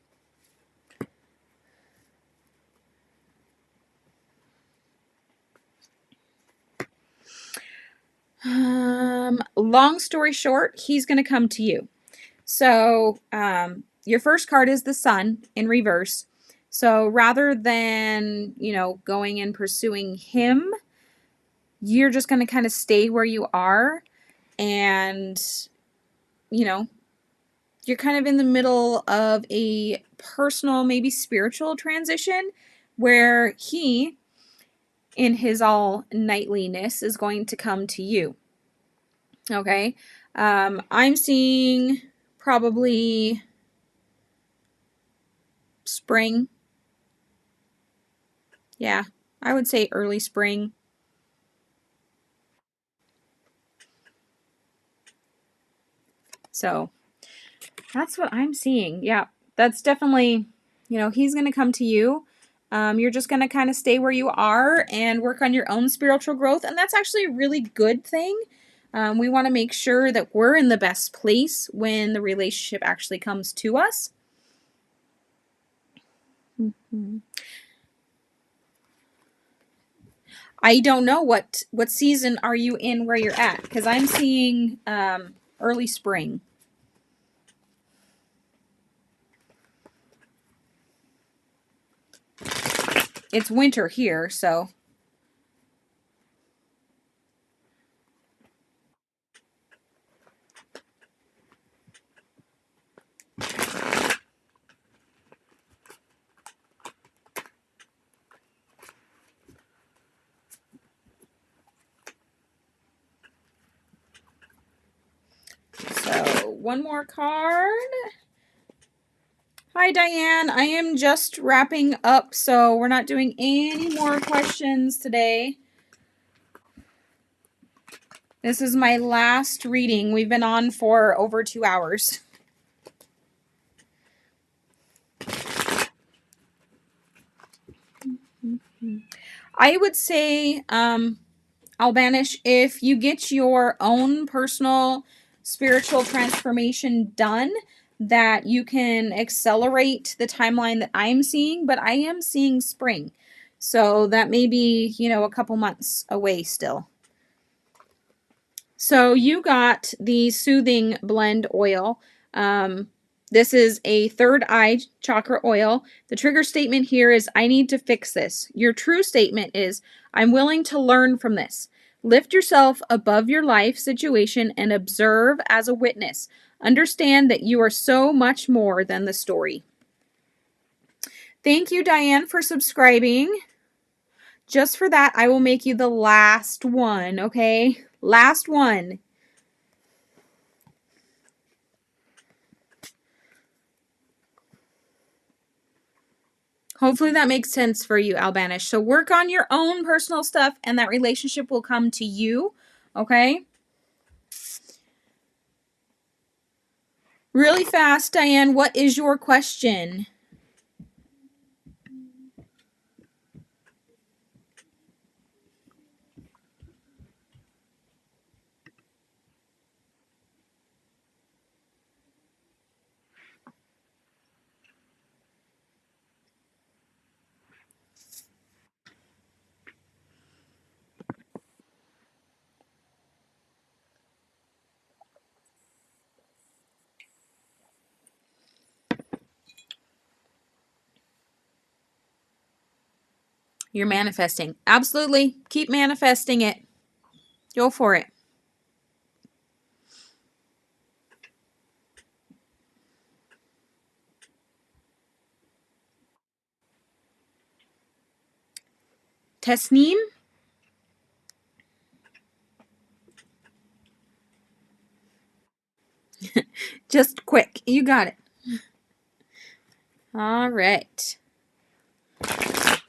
Speaker 1: Long story short, he's going to come to you. So your first card is the Sun in reverse. So rather than, you know, going and pursuing him, you're just going to kind of stay where you are. and, you know, you're kind of in the middle of a personal, maybe spiritual transition where he, in his all knightliness, is going to come to you. Okay. I'm seeing probably spring. Yeah, I would say early spring. So that's what I'm seeing. Yeah, that's definitely, he's going to come to you. You're just going to kind of stay where you are and work on your own spiritual growth. And that's actually a really good thing. We want to make sure that we're in the best place when the relationship actually comes to us. Mm-hmm. I don't know what season are you in where you're at, because I'm seeing early spring. It's winter here, so. So, one more card. Hi, Diane. I am just wrapping up, so we're not doing any more questions today. This is my last reading. We've been on for over 2 hours. I would say, Albanish, if you get your own personal spiritual transformation done, that you can accelerate the timeline that I'm seeing, but I am seeing spring. So that may be, a couple months away still. So you got the Soothing Blend oil. This is a third eye chakra oil. The trigger statement here is, I need to fix this. Your true statement is, I'm willing to learn from this. Lift yourself above your life situation and observe as a witness. Understand that you are so much more than the story. Thank you, Diane, for subscribing. Just for that, I will make you the last one, okay? Last one. Hopefully that makes sense for you, Albanish. So work on your own personal stuff and that relationship will come to you, okay? Really fast, Diane, what is your question? You're manifesting. Absolutely. Keep manifesting it. Go for it. Tasneem? Just quick. You got it. All right.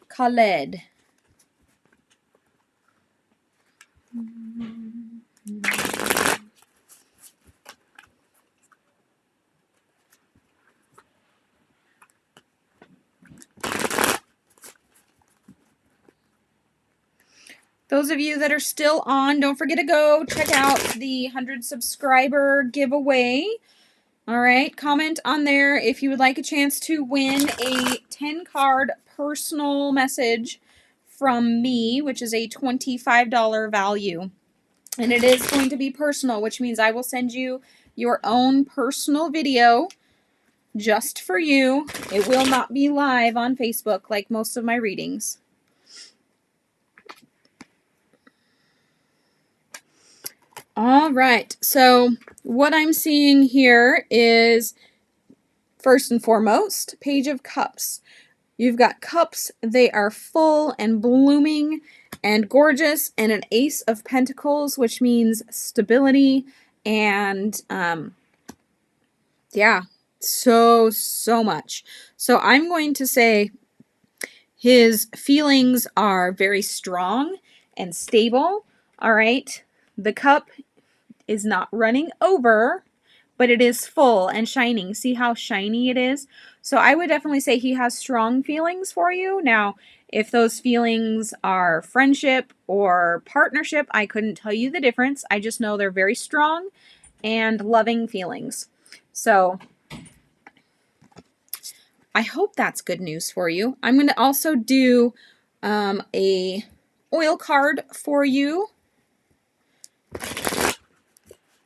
Speaker 1: Khaled. Those of you that are still on, don't forget to go check out the 100 subscriber giveaway. All right, comment on there if you would like a chance to win a 10 card personal message from me, which is a $25 value. And it is going to be personal, which means I will send you your own personal video just for you. It will not be live on Facebook like most of my readings. All right, so what I'm seeing here is, first and foremost, Page of Cups. You've got cups, they are full and blooming and gorgeous, and an Ace of Pentacles, which means stability and, yeah, so much. So I'm going to say his feelings are very strong and stable, all right? The cup is not running over, but it is full and shining. See how shiny it is? So I would definitely say he has strong feelings for you. Now, if those feelings are friendship or partnership, I couldn't tell you the difference. I just know they're very strong and loving feelings. So I hope that's good news for you. I'm going to also do a oil card for you.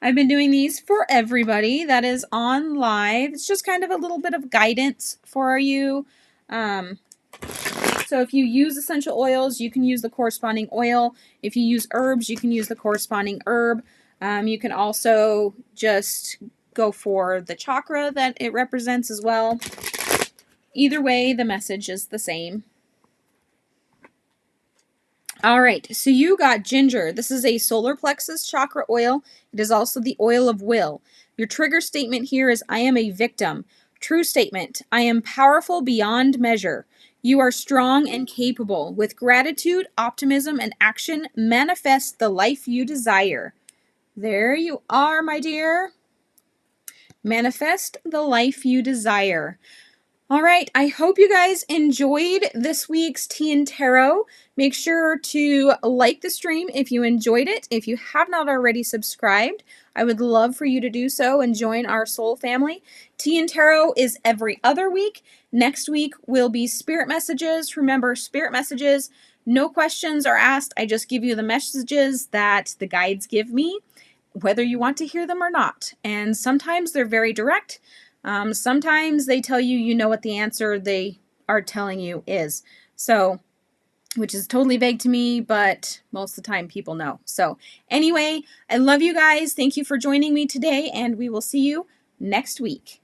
Speaker 1: I've been doing these for everybody that is on live. It's just kind of a little bit of guidance for you. So if you use essential oils, you can use the corresponding oil. If you use herbs, you can use the corresponding herb. You can also just go for the chakra that it represents as well. Either way, the message is the same. All right, so you got ginger. This is a solar plexus chakra oil. It is also the oil of will. Your trigger statement here is, I am a victim. True statement, I am powerful beyond measure. You are strong and capable. With gratitude, optimism, and action, manifest the life you desire. There you are, my dear. Manifest the life you desire. All right, I hope you guys enjoyed this week's Tea and Tarot. Make sure to like the stream if you enjoyed it. If you have not already subscribed, I would love for you to do so and join our soul family. Tea and Tarot is every other week. Next week will be spirit messages. Remember, spirit messages, no questions are asked. I just give you the messages that the guides give me, whether you want to hear them or not. And sometimes they're very direct. Sometimes they tell you, you know what the answer they are telling you is. So, which is totally vague to me, but most of the time people know. So anyway, I love you guys. Thank you for joining me today, and we will see you next week.